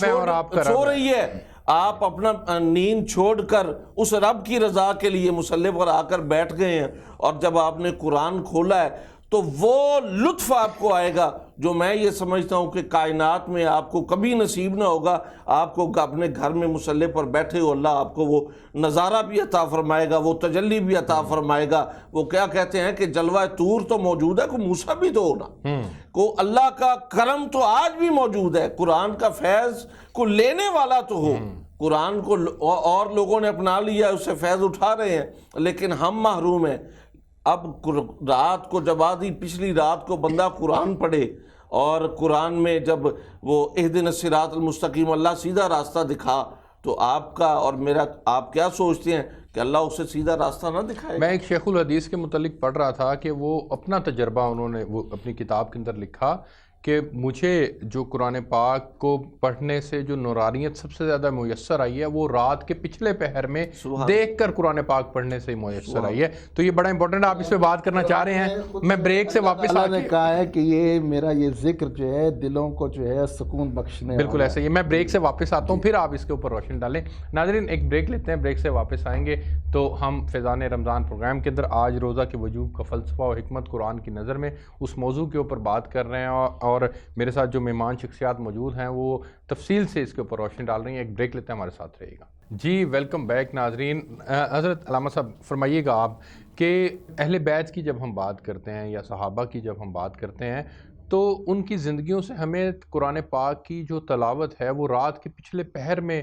D: سو رہی ہے، آپ اپنا نیند چھوڑ کر اس رب کی رضا کے لیے مصلی پر آ کر بیٹھ گئے ہیں، اور جب آپ نے قرآن کھولا ہے تو وہ لطف آپ کو آئے گا جو میں یہ سمجھتا ہوں کہ کائنات میں آپ کو کبھی نصیب نہ ہوگا۔ آپ کو اپنے گھر میں مصلی پر بیٹھے ہو، اللہ آپ کو وہ نظارہ بھی عطا فرمائے گا، وہ تجلی بھی عطا فرمائے گا۔ وہ کیا کہتے ہیں کہ جلوہ طور تو موجود ہے، کو موسیٰ بھی تو ہونا، کو اللہ کا کرم تو آج بھی موجود ہے، قرآن کا فیض کو لینے والا تو ہو، قرآن کو اور لوگوں نے اپنا لیا، اس سے فیض اٹھا رہے ہیں، لیکن ہم محروم ہیں۔ اب رات کو جب آدھی پچھلی رات کو بندہ قرآن پڑھے اور قرآن میں جب وہ اہدنا الصراط المستقیم اللہ سیدھا راستہ دکھا، تو آپ کا اور میرا آپ کیا سوچتے ہیں کہ اللہ اسے سیدھا راستہ نہ دکھائے؟
A: میں ایک شیخ الحدیث کے متعلق پڑھ رہا تھا کہ وہ اپنا تجربہ انہوں نے وہ اپنی کتاب کے اندر لکھا کہ مجھے جو قرآن پاک کو پڑھنے سے جو نورانیت سب سے زیادہ میسر آئی ہے وہ رات کے پچھلے پہر میں دیکھ کر قرآن پاک پڑھنے سے میسر آئی ہے۔ تو یہ بڑا امپورٹنٹ ہے، آپ اس پہ بات کرنا چاہ رہے ہیں، میں بریک سے واپس
B: اللہ نے کہا ہے کہ یہ میرا یہ ذکر جو ہے دلوں کو جو ہے سکون بخشنے،
A: بالکل ایسا ہی ہے۔ میں بریک سے واپس آتا ہوں، پھر آپ اس کے اوپر روشن ڈالیں۔ ناظرین ایک بریک لیتے ہیں، بریک سے واپس آئیں گے تو ہم فیضان رمضان پروگرام کے اندر آج روزہ کے وجوب کا فلسفہ و حکمت قرآن کی نظر میں اس موضوع کے اوپر بات کر رہے ہیں، اور میرے ساتھ جو مہمان شخصیات موجود ہیں وہ تفصیل سے اس کے اوپر روشنی ڈال رہی ہیں۔ ایک بریک لیتے ہیں، ہمارے ساتھ رہیے گا۔ جی ویلکم بیک ناظرین۔ حضرت علامہ صاحب فرمائیے گا آپ کہ اہل بیت کی جب ہم بات کرتے ہیں یا صحابہ کی جب ہم بات کرتے ہیں تو ان کی زندگیوں سے ہمیں قرآن پاک کی جو تلاوت ہے وہ رات کے پچھلے پہر میں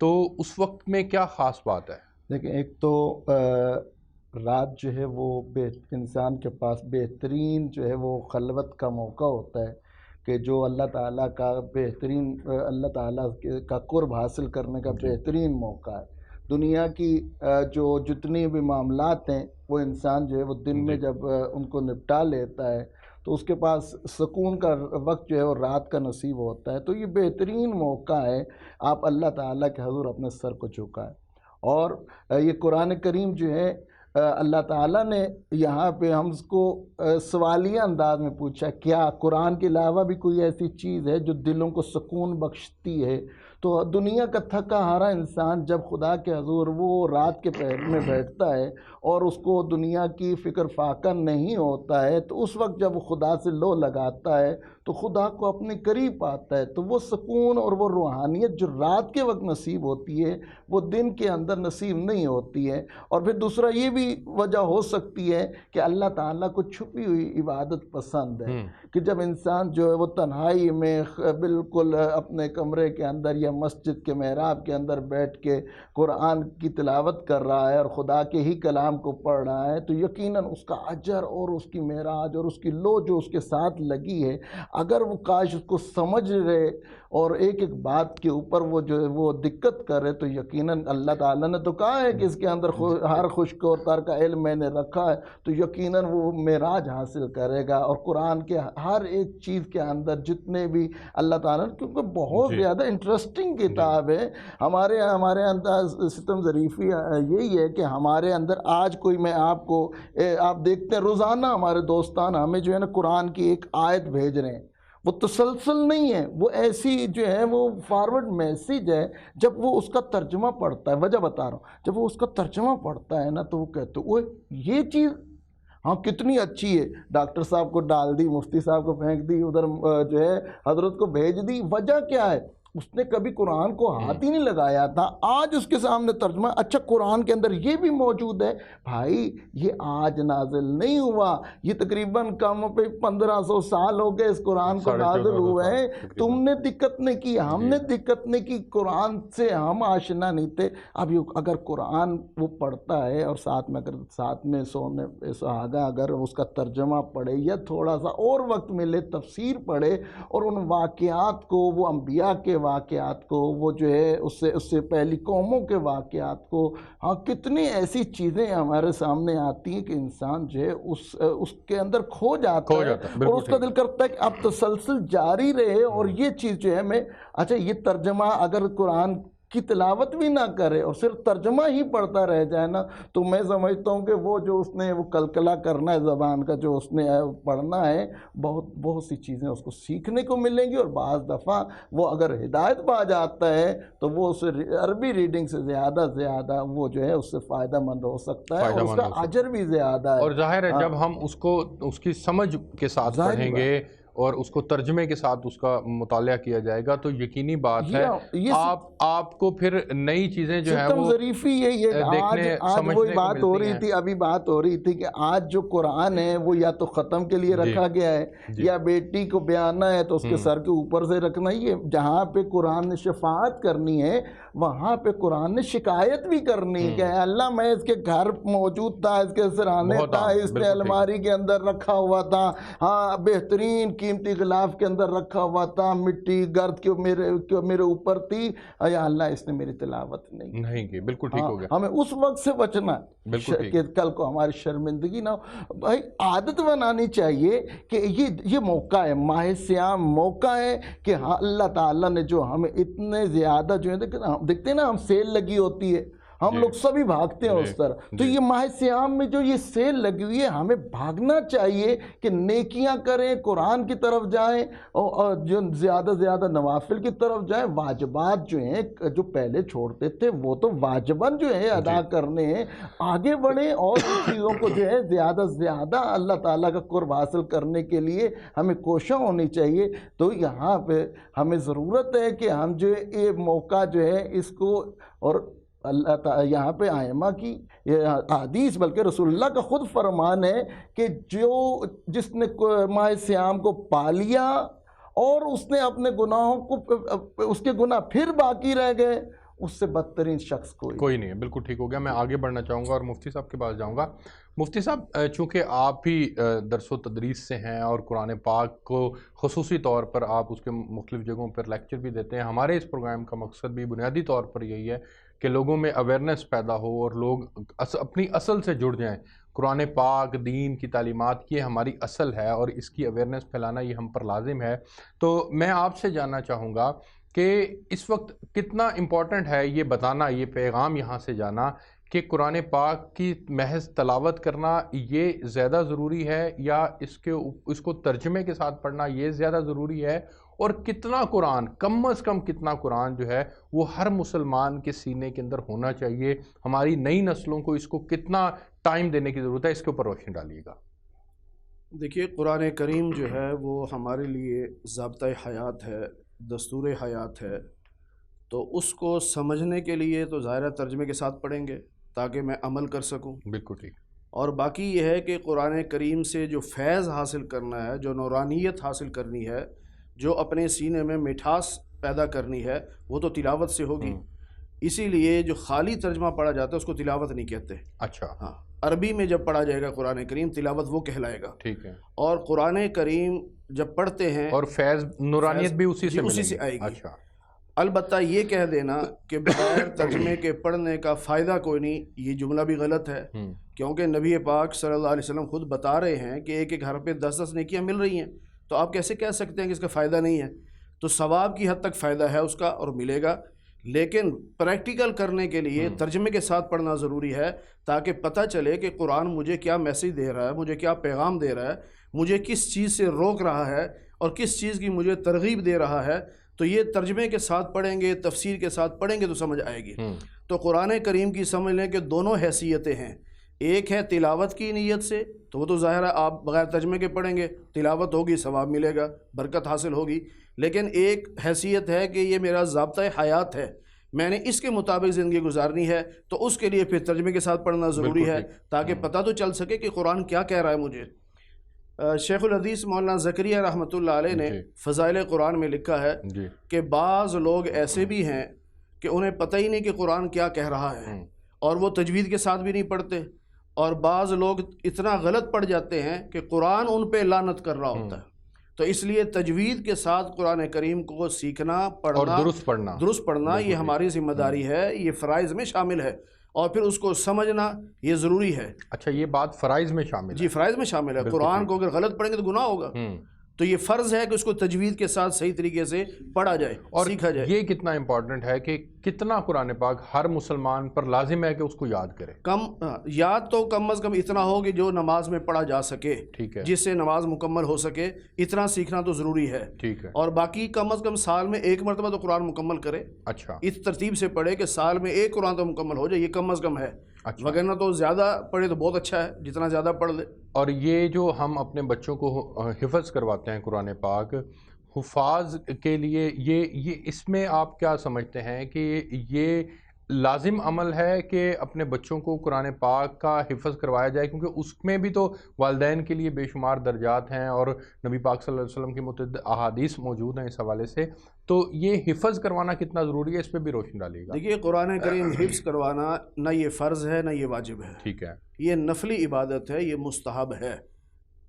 A: تو اس وقت میں کیا خاص بات ہے؟
B: دیکھیں، ایک تو رات جو ہے وہ انسان کے پاس بہترین جو ہے وہ خلوت کا موقع ہوتا ہے کہ جو اللہ تعالیٰ کا بہترین، اللہ تعالیٰ کا قرب حاصل کرنے کا بہترین موقع ہے۔ دنیا کی جو جتنی بھی معاملات ہیں وہ انسان جو ہے وہ دن میں جب ان کو نپٹا لیتا ہے تو اس کے پاس سکون کا وقت جو ہے وہ رات کا نصیب ہوتا ہے۔ تو یہ بہترین موقع ہے آپ اللہ تعالیٰ کے حضور اپنے سر کو جھکائیں۔ اور یہ قرآن کریم جو ہے اللہ تعالیٰ نے یہاں پہ ہم اس کو سوالیہ انداز میں پوچھا، کیا قرآن کے علاوہ بھی کوئی ایسی چیز ہے جو دلوں کو سکون بخشتی ہے؟ تو دنیا کا تھکا ہارا انسان جب خدا کے حضور وہ رات کے پہر میں بیٹھتا ہے اور اس کو دنیا کی فکر فاقہ نہیں ہوتا ہے، تو اس وقت جب وہ خدا سے لو لگاتا ہے تو خدا کو اپنے قریب پاتا ہے، تو وہ سکون اور وہ روحانیت جو رات کے وقت نصیب ہوتی ہے وہ دن کے اندر نصیب نہیں ہوتی ہے۔ اور پھر دوسرا یہ بھی وجہ ہو سکتی ہے کہ اللہ تعالیٰ کو چھپی ہوئی عبادت پسند ہے، کہ جب انسان جو ہے وہ تنہائی میں بالکل اپنے کمرے کے اندر یا مسجد کے محراب کے اندر بیٹھ کے قرآن کی تلاوت کر رہا ہے اور خدا کے ہی کلام کو پڑھ رہا ہے، تو یقیناً اس کا اجر اور اس کی معراج اور اس کی لو جو اس کے ساتھ لگی ہے، اگر وہ کاش اس کو سمجھ رہے اور ایک ایک بات کے اوپر وہ جو ہے وہ دقت کرے، تو یقیناً اللہ تعالیٰ نے تو کہا ہے کہ اس کے اندر ہر خشک و تر کا علم میں نے رکھا ہے، تو یقیناً وہ معراج حاصل کرے گا۔ اور قرآن کے ہر ایک چیز کے اندر جتنے بھی اللہ تعالیٰ نے، کیونکہ بہت زیادہ انٹرسٹنگ کتاب ہے، ہمارے انداز ستم ظریفی یہی ہے کہ ہمارے اندر آج کوئی، میں آپ کو آپ دیکھتے ہیں روزانہ ہمارے دوستان ہمیں جو ہے نا قرآن کی ایک آیت بھیج رہے ہیں، وہ تسلسل نہیں ہے، وہ ایسی جو ہے وہ فارورڈ میسیج ہے۔ جب وہ اس کا ترجمہ پڑھتا ہے، وجہ بتا رہا ہوں، جب وہ اس کا ترجمہ پڑھتا ہے نا تو وہ کہتے ہیں وہ یہ چیز ہاں کتنی اچھی ہے، ڈاکٹر صاحب کو ڈال دی، مفتی صاحب کو پھینک دی، ادھر جو ہے حضرت کو بھیج دی، وجہ کیا ہے؟ اس نے کبھی قرآن کو ہاتھ ہی نہیں لگایا تھا، آج اس کے سامنے ترجمہ، اچھا قرآن کے اندر یہ بھی موجود ہے، بھائی یہ آج نازل نہیں ہوا، یہ تقریباً کم پہ 1500 سال ہو گئے اس قرآن کو نازل ہوئے ہیں، تم نے دقت نہیں کی، ہم نے دقت نہیں کی، قرآن سے ہم آشنا نہیں تھے۔ اب اگر قرآن وہ پڑھتا ہے اور ساتھ میں سونے سہاگا اگر اس کا ترجمہ پڑھے یا تھوڑا سا اور وقت ملے تفسیر پڑھے اور ان واقعات کو، وہ انبیاء کے واقعات کو، وہ جو ہے اس سے پہلی قوموں کے واقعات کو، ہاں کتنی ایسی چیزیں ہمارے سامنے آتی ہیں کہ انسان جو ہے اس کے اندر کھو جاتا ہے اور اس کا دل کرتا ہے کہ اب تسلسل جاری رہے۔ اور یہ چیز جو ہے میں، اچھا یہ ترجمہ اگر قرآن کی تلاوت بھی نہ کرے اور صرف ترجمہ ہی پڑھتا رہ جائے نا، تو میں سمجھتا ہوں کہ وہ جو اس نے وہ کلکلا کرنا ہے زبان کا، جو اس نے پڑھنا ہے، بہت سی چیزیں اس کو سیکھنے کو ملیں گی۔ اور بعض دفعہ وہ اگر ہدایت پا جاتا ہے تو وہ اسے عربی ریڈنگ سے زیادہ وہ جو ہے اس سے فائدہ مند ہو سکتا ہے اور اس کا اجر بھی زیادہ ہے۔ اور
A: ظاہر ہے جب ہم اس کو اس کی سمجھ کے ساتھ پڑھیں گے اور اس کو ترجمے کے ساتھ اس کا مطالعہ کیا جائے گا تو یقینی بات ہے آپ کو پھر نئی چیزیں جو ہیں وہ
B: ظریفی یہی ہے۔ آج وہی بات ہو رہی تھی، ابھی بات ہو رہی تھی کہ آج جو قرآن ہے وہ یا تو ختم کے لیے رکھا گیا ہے یا بیٹی کو بیانا ہے تو اس کے سر کے اوپر سے رکھنا ہی ہے۔ جہاں پہ قرآن نے شفاعت کرنی ہے وہاں پہ قرآن نے شکایت بھی کرنی ہے کہ اے اللہ میں اس کے گھر موجود تھا، اس کے سرانے تھا، اس نے الماری کے اندر رکھا ہوا تھا، ہاں بہترین قیمتی غلاف کے اندر رکھا ہوا تھا، مٹی گرد کے میرے اوپر تھی، یا اللہ اس نے میری تلاوت نہیں کی۔
A: بالکل ٹھیک ہو گیا۔
B: ہمیں اس وقت سے بچنا ہے کہ کل کو ہماری شرمندگی نہ ہو۔ بھائی عادت بنانی چاہیے کہ یہ موقع ہے، ماہ سیام موقع ہے کہ ہاں اللہ تعالیٰ نے جو ہمیں اتنے زیادہ جو ہے دیکھتے ہیں نا، ہم سیل لگی ہوتی ہے، ہم لوگ سبھی بھاگتے ہیں اس طرح، تو یہ ماہ سیام میں جو یہ سیل لگی ہوئی ہے ہمیں بھاگنا چاہیے کہ نیکیاں کریں، قرآن کی طرف جائیں اور جو زیادہ نوافل کی طرف جائیں، واجبات جو ہیں جو پہلے چھوڑتے تھے وہ تو واجباً جو ہے ادا کرنے ہیں، آگے بڑھیں اور ان چیزوں کو جو ہے زیادہ اللہ تعالیٰ کا قرب حاصل کرنے کے لیے ہمیں کوشاں ہونی چاہیے۔ تو یہاں پہ ہمیں ضرورت ہے کہ ہم جو یہ موقع جو ہے اس کو، اور اللہ تعالیٰ یہاں پہ آئمہ کی یہ حدیث بلکہ رسول اللہ کا خود فرمان ہے کہ جس نے ماہ سیام کو پا لیا اور اس نے اپنے گناہوں کو، اس کے گناہ پھر باقی رہ گئے، اس سے بدترین شخص کوئی
A: نہیں ہے۔ بالکل ٹھیک ہو گیا۔ میں آگے بڑھنا چاہوں گا اور مفتی صاحب کے پاس جاؤں گا۔ مفتی صاحب، چونکہ آپ بھی درس و تدریس سے ہیں اور قرآن پاک کو خصوصی طور پر آپ اس کے مختلف جگہوں پر لیکچر بھی دیتے ہیں، ہمارے اس پروگرام کا مقصد بھی بنیادی طور پر یہی ہے کہ لوگوں میں اویئرنیس پیدا ہو اور لوگ اپنی اصل سے جڑ جائیں۔ قرآن پاک، دین کی تعلیمات، یہ ہماری اصل ہے اور اس کی اویئرنیس پھیلانا یہ ہم پر لازم ہے۔ تو میں آپ سے جاننا چاہوں گا کہ اس وقت کتنا امپورٹنٹ ہے یہ بتانا، یہ پیغام یہاں سے جانا کہ قرآن پاک کی محض تلاوت کرنا یہ زیادہ ضروری ہے یا اس کو ترجمے کے ساتھ پڑھنا یہ زیادہ ضروری ہے، اور کتنا قرآن، کم از کم کتنا قرآن جو ہے وہ ہر مسلمان کے سینے کے اندر ہونا چاہیے؟ ہماری نئی نسلوں کو اس کو کتنا ٹائم دینے کی ضرورت ہے؟ اس کے اوپر روشنی ڈالیے گا۔
C: دیکھیے، قرآن کریم جو ہے وہ ہمارے لیے ضابطۂ حیات ہے، دستور حیات ہے، تو اس کو سمجھنے کے لیے تو ظاہرہ ترجمے کے ساتھ پڑھیں گے تاکہ میں عمل کر سکوں۔
A: بالکل ٹھیک۔
C: اور باقی یہ ہے کہ قرآن کریم سے جو فیض حاصل کرنا ہے، جو نورانیت حاصل کرنی ہے، جو اپنے سینے میں مٹھاس پیدا کرنی ہے، وہ تو تلاوت سے ہوگی۔ اسی لیے جو خالی ترجمہ پڑھا جاتا ہے اس کو تلاوت نہیں کہتے۔
A: اچھا،
C: ہاں، عربی میں جب پڑھا جائے گا قرآن کریم، تلاوت وہ کہلائے گا۔
A: ٹھیک ہے۔
C: اور قرآن کریم جب پڑھتے ہیں
A: اور فیض، نورانیت بھی اسی سے
C: اسی سے آئے گی۔
A: اچھا،
C: البتہ یہ کہہ دینا کہ بغیر ترجمے کے پڑھنے کا فائدہ کوئی نہیں، یہ جملہ بھی غلط ہے، کیونکہ نبی پاک صلی اللہ علیہ وسلم خود بتا رہے ہیں کہ ایک ایک حرف پہ 10 نیکیاں مل رہی ہیں، تو آپ کیسے کہہ سکتے ہیں کہ اس کا فائدہ نہیں ہے؟ تو ثواب کی حد تک فائدہ ہے اس کا اور ملے گا، لیکن پریکٹیکل کرنے کے لیے ترجمے کے ساتھ پڑھنا ضروری ہے تاکہ پتہ چلے کہ قرآن مجھے کیا میسیج دے رہا ہے، مجھے کیا پیغام دے رہا ہے، مجھے کس چیز سے روک رہا ہے اور کس چیز کی مجھے ترغیب دے رہا ہے۔ تو یہ ترجمے کے ساتھ پڑھیں گے، تفسیر کے ساتھ پڑھیں گے تو سمجھ آئے گی۔ تو قرآن کریم کی سمجھ لیں کہ دونوں حیثیتیں ہیں، ایک ہے تلاوت کی نیت سے، تو وہ تو ظاہر ہے آپ بغیر ترجمے کے پڑھیں گے، تلاوت ہوگی، ثواب ملے گا، برکت حاصل ہوگی، لیکن ایک حیثیت ہے کہ یہ میرا ضابطۂ حیات ہے، میں نے اس کے مطابق زندگی گزارنی ہے، تو اس کے لیے پھر ترجمے کے ساتھ پڑھنا ضروری ہے تاکہ پتہ تو چل سکے کہ قرآن کیا کہہ رہا ہے مجھے۔ شیخ الحدیث مولانا زکریا رحمۃ اللہ علیہ نے فضائل قرآن میں لکھا ہے کہ بعض لوگ ایسے بھی ہیں کہ انہیں پتہ ہی نہیں کہ قرآن کیا کہہ رہا ہے، اور وہ تجوید کے ساتھ بھی نہیں پڑھتے، اور بعض لوگ اتنا غلط پڑھ جاتے ہیں کہ قرآن ان پہ لعنت کر رہا ہوتا ہے۔ تو اس لیے تجوید کے ساتھ قرآن کریم کو سیکھنا، پڑھنا اور درست پڑھنا یہ ہماری ذمہ داری ہے، یہ فرائض میں شامل ہے، اور پھر اس کو سمجھنا یہ ضروری ہے۔
A: اچھا، یہ بات فرائض میں شامل ہے؟
C: جی، فرائض میں شامل ہے۔ قرآن کو اگر غلط پڑھیں گے تو گناہ ہوگا، تو یہ فرض ہے کہ اس کو تجوید کے ساتھ صحیح طریقے سے پڑھا جائے اور سیکھا جائے۔
A: یہ کتنا امپورٹنٹ ہے کہ کتنا قرآن پاک ہر مسلمان پر لازم ہے کہ اس کو یاد کرے؟
C: یاد تو کم از کم اتنا ہو کہ جو نماز میں پڑھا جا سکے،
A: ٹھیک ہے،
C: جس سے نماز مکمل ہو سکے، اتنا سیکھنا تو ضروری ہے،
A: ٹھیک ہے۔
C: اور باقی کم از کم سال میں ایک مرتبہ تو قرآن مکمل کرے،
A: اچھا،
C: اس ترتیب سے پڑھے کہ سال میں ایک قرآن تو مکمل ہو جائے، یہ کم از کم ہے، وگرنہ تو زیادہ پڑھے تو بہت اچھا ہے، جتنا زیادہ پڑھ لے۔
A: اور یہ جو ہم اپنے بچوں کو حفظ کرواتے ہیں قرآن پاک، حفاظ کے لیے یہ اس میں آپ کیا سمجھتے ہیں کہ یہ لازم عمل ہے کہ اپنے بچوں کو قرآن پاک کا حفظ کروایا جائے؟ کیونکہ اس میں بھی تو والدین کے لیے بے شمار درجات ہیں اور نبی پاک صلی اللہ علیہ وسلم کی متعدد احادیث موجود ہیں اس حوالے سے، تو یہ حفظ کروانا کتنا ضروری ہے؟ اس پہ بھی روشن ڈالیے گا۔
C: دیکھیے، قرآن کریم حفظ کروانا نہ یہ فرض ہے نہ یہ واجب ہے،
A: ٹھیک ہے،
C: یہ نفلی عبادت ہے، یہ مستحب ہے۔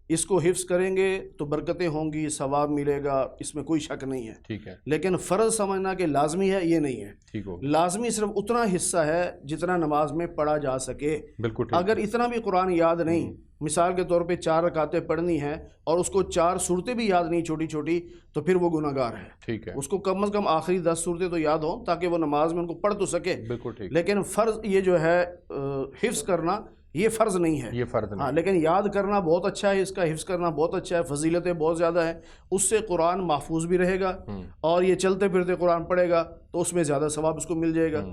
C: اس کو حفظ کریں گے تو برکتیں ہوں گی، ثواب ملے گا، اس میں کوئی شک نہیں ہے،
A: ٹھیک ہے،
C: لیکن فرض سمجھنا کہ لازمی ہے یہ نہیں ہے۔
A: ٹھیک ہو،
C: لازمی صرف اتنا حصہ ہے جتنا نماز میں پڑھا جا سکے۔
A: بالکل،
C: اگر اتنا بھی قرآن یاد نہیں، مثال کے طور پہ 4 رکعتیں پڑھنی ہیں اور اس کو 4 صورتیں بھی یاد نہیں چھوٹی چھوٹی، تو پھر وہ گناہ گار ہے۔
A: ٹھیک ہے،
C: اس کو کم از کم آخری 10 صورتیں تو یاد ہوں تاکہ وہ نماز میں ان کو پڑھ تو سکے۔
A: بالکل ٹھیک،
C: لیکن فرض یہ جو ہے حفظ کرنا، یہ فرض نہیں ہے،
A: یہ فرض نہیں،
C: لیکن یاد کرنا بہت اچھا ہے، اس کا حفظ کرنا بہت اچھا ہے، فضیلتیں بہت زیادہ ہیں، اس سے قرآن محفوظ بھی رہے گا، اور یہ چلتے پھرتے قرآن پڑھے گا تو اس میں زیادہ ثواب اس کو مل جائے گا۔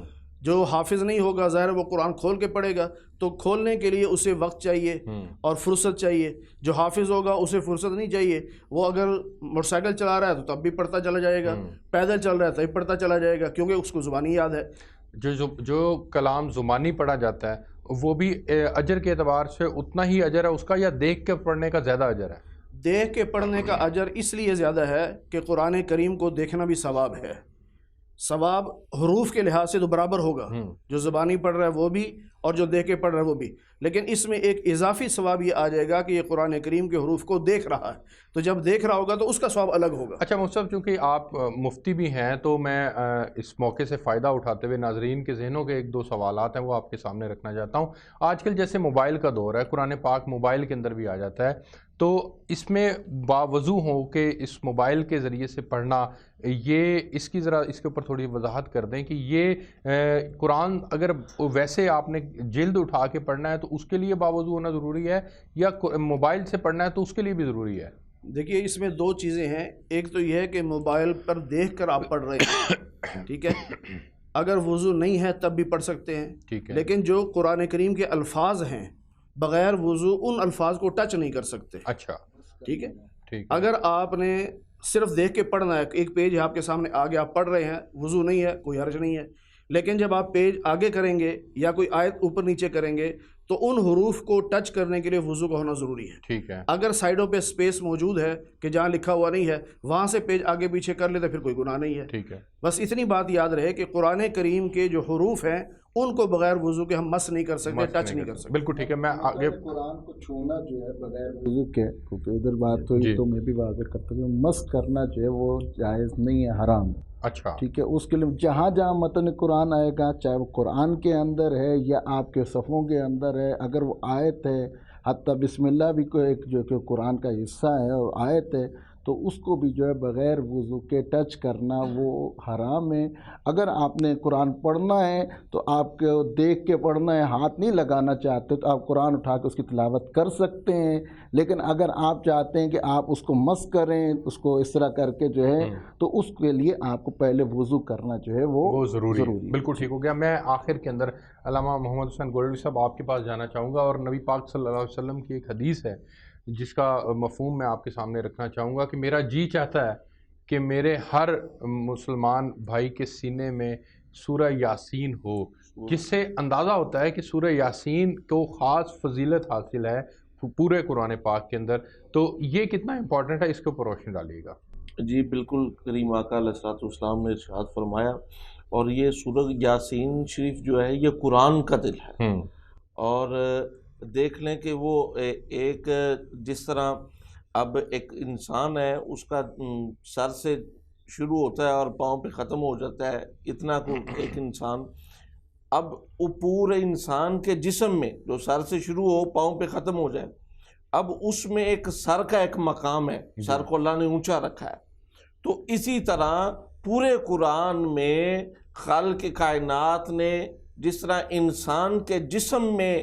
C: جو حافظ نہیں ہوگا ظاہر وہ قرآن کھول کے پڑھے گا، تو کھولنے کے لیے اسے وقت چاہیے اور فرصت چاہیے۔ جو حافظ ہوگا اسے فرصت نہیں چاہیے، وہ اگر موٹر سائیکل چلا رہا ہے تو تب بھی پڑھتا چلا جائے گا، پیدل چل رہا ہے تب بھی پڑھتا چلا جائے گا، کیونکہ اس کو زبانی یاد ہے۔
A: جو کلام زبانی پڑھا جاتا ہے وہ بھی اجر کے اعتبار سے اتنا ہی اجر ہے اس کا، یا دیکھ کے پڑھنے کا زیادہ اجر ہے؟
C: دیکھ کے پڑھنے کا اجر اس لیے زیادہ ہے کہ قرآن کریم کو دیکھنا بھی ثواب ہے. ثواب حروف کے لحاظ سے تو برابر ہوگا، جو زبانی پڑھ رہا ہے وہ بھی اور جو دیکھ کے پڑھ رہا ہے وہ بھی، لیکن اس میں ایک اضافی ثواب یہ آ جائے گا کہ یہ قرآن کریم کے حروف کو دیکھ رہا ہے، تو جب دیکھ رہا ہوگا تو اس کا ثواب الگ ہوگا.
A: اچھا مفتی صاحب، چونکہ آپ مفتی بھی ہیں تو میں اس موقع سے فائدہ اٹھاتے ہوئے ناظرین کے ذہنوں کے ایک دو سوالات ہیں وہ آپ کے سامنے رکھنا چاہتا ہوں. آج کل جیسے موبائل کا دور ہے، قرآن پاک موبائل کے اندر بھی آ جاتا ہے، تو اس میں باوضو ہو کہ اس موبائل کے ذریعے سے پڑھنا، یہ اس کی ذرا اس کے اوپر تھوڑی وضاحت کر دیں کہ یہ قرآن اگر ویسے آپ نے جلد اٹھا کے پڑھنا ہے تو اس کے لیے باوضو ہونا ضروری ہے، یا موبائل سے پڑھنا ہے تو اس کے لیے بھی ضروری ہے؟
C: دیکھیے اس میں دو چیزیں ہیں. ایک تو یہ ہے کہ موبائل پر دیکھ کر آپ پڑھ رہے ہیں، ٹھیک ہے، اگر وضو نہیں ہے تب بھی پڑھ سکتے ہیں،
A: ٹھیک ہے،
C: لیکن جو قرآن کریم کے الفاظ ہیں بغیر وضو ان الفاظ کو ٹچ نہیں کر سکتے.
A: اچھا
C: ٹھیک ہے.
A: ٹھیک.
C: اگر آپ نے صرف دیکھ کے پڑھنا ہے، ایک پیج آپ کے سامنے آگے آپ پڑھ رہے ہیں، وضو نہیں ہے، کوئی حرج نہیں ہے، لیکن جب آپ پیج آگے کریں گے یا کوئی آیت اوپر نیچے کریں گے تو ان حروف کو ٹچ کرنے کے لیے وضو کا ہونا ضروری ہے.
A: ٹھیک ہے.
C: اگر سائڈوں پہ سپیس موجود ہے کہ جہاں لکھا ہوا نہیں ہے وہاں سے پیج آگے پیچھے کر لیتے پھر کوئی گناہ نہیں ہے.
A: ٹھیک ہے.
C: بس اتنی بات یاد رہے کہ قرآن کریم کے جو حروف ہیں ان کو بغیر وضو کے ہم مس نہیں کر سکتے، ٹچ نہیں کر سکتے.
A: بالکل ٹھیک ہے. میں آگے
B: قرآن کو چھونا جو ہے بغیر وضو کے، کیونکہ ادھر بات ہوئی تو میں بھی واضح کرتا ہوں، مس کرنا جو ہے وہ جائز نہیں ہے، حرام.
A: اچھا
B: ٹھیک ہے. اس کے لیے جہاں جہاں متن قرآن آئے گا، چاہے وہ قرآن کے اندر ہے یا آپ کے صفوں کے اندر ہے، اگر وہ آیت ہے، حتیٰ بسم اللہ بھی کوئی ایک جو کہ قرآن کا حصہ ہے اور آیت ہے، تو اس کو بھی جو ہے بغیر وضو کے ٹچ کرنا وہ حرام ہے. اگر آپ نے قرآن پڑھنا ہے تو آپ کو دیکھ کے پڑھنا ہے، ہاتھ نہیں لگانا چاہتے تو آپ قرآن اٹھا کے اس کی تلاوت کر سکتے ہیں. لیکن اگر آپ چاہتے ہیں کہ آپ اس کو مس کریں، اس کو اس طرح کر کے جو ہے، تو اس کے لیے آپ کو پہلے وضو کرنا جو ہے وہ
A: ضروری ہے. بالکل ٹھیک ہو گیا. میں آخر کے اندر علامہ محمد حسین گولڑی صاحب آپ کے پاس جانا چاہوں گا، اور نبی پاک صلی اللہ علیہ وسلم کی ایک حدیث ہے جس کا مفہوم میں آپ کے سامنے رکھنا چاہوں گا کہ میرا جی چاہتا ہے کہ میرے ہر مسلمان بھائی کے سینے میں سورہ یاسین ہو، جس سے اندازہ ہوتا ہے کہ سورہ یاسین کو خاص فضیلت حاصل ہے پورے قرآن پاک کے اندر. تو یہ کتنا امپورٹنٹ ہے، اس کے اوپر روشنی ڈالیے گا.
D: جی بالکل، کریم آقا علیہ الصلوۃ والسلام نے ارشاد فرمایا، اور یہ سورہ یاسین شریف جو ہے یہ قرآن کا دل ہے. اور دیکھ لیں کہ وہ ایک جس طرح اب ایک انسان ہے، اس کا سر سے شروع ہوتا ہے اور پاؤں پہ ختم ہو جاتا ہے، اتنا کو ایک انسان، اب وہ پورے انسان کے جسم میں جو سر سے شروع ہو پاؤں پہ ختم ہو جائے، اب اس میں ایک سر کا ایک مقام ہے، سر کو اللہ نے اونچا رکھا ہے. تو اسی طرح پورے قرآن میں خالق کائنات نے جس طرح انسان کے جسم میں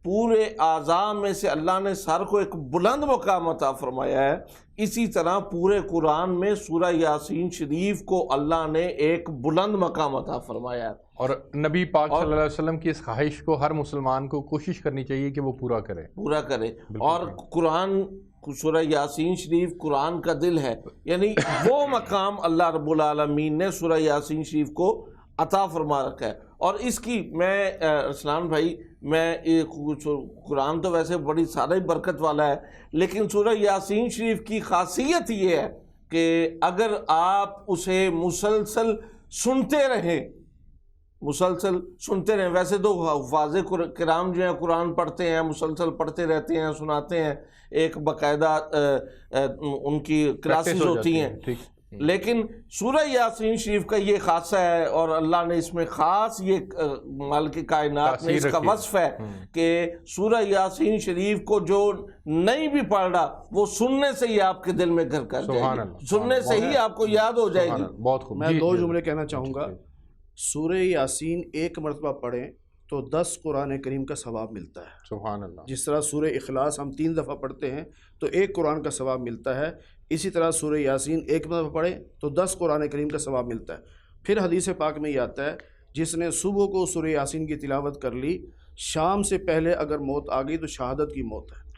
D: پورے اعضاء میں سے اللہ نے سر کو ایک بلند مقام عطا فرمایا ہے، اسی طرح پورے قرآن میں سورہ یاسین شریف کو اللہ نے ایک بلند مقام عطا فرمایا ہے.
A: اور نبی پاک صلی اللہ علیہ وسلم کی اس خواہش کو ہر مسلمان کو کوشش کرنی چاہیے کہ وہ پورا کرے.
D: اور قرآن سورہ یاسین شریف قرآن کا دل ہے، یعنی وہ مقام اللہ رب العالمین نے سورہ یاسین شریف کو عطا فرما رکھا ہے. اور اس کی میں اسلام بھائی، میں قرآن تو ویسے بڑی سارا ہی برکت والا ہے، لیکن سورہ یاسین شریف کی خاصیت یہ ہے کہ اگر آپ اسے مسلسل سنتے رہیں، ویسے تو حفاظ کرام جو ہیں قرآن پڑھتے ہیں، مسلسل پڑھتے رہتے ہیں، سناتے ہیں، ایک باقاعدہ ان کی کلاسز ہوتی ہیں، لیکن سورہ یاسین شریف کا یہ خاصہ ہے، اور اللہ نے اس میں خاص یہ مالک کائنات نے اس کا وصف ہے کہ سورہ یاسین شریف کو جو نہیں بھی پڑھ رہا وہ سننے سے ہی آپ کے دل میں گھر کر جائے گی، سننے سے ہی آپ کو یاد ہو جائے گی.
A: بہت خوب.
C: میں دو جملے کہنا چاہوں گا. سورہ یاسین ایک مرتبہ پڑھیں تو 10 قرآن کریم کا ثواب ملتا ہے.
A: سبحان اللہ.
C: جس طرح سورہ اخلاص ہم 3 دفعہ پڑھتے ہیں تو 1 قرآن کا ثواب ملتا ہے، اسی طرح سورہ یاسین ایک دفعہ پڑھیں تو 10 قرآن کریم کا ثواب ملتا ہے. پھر حدیث پاک میں یہ آتا ہے جس نے صبح کو سورہ یاسین کی تلاوت کر لی، شام سے پہلے اگر موت آ گئی تو شہادت کی موت ہے.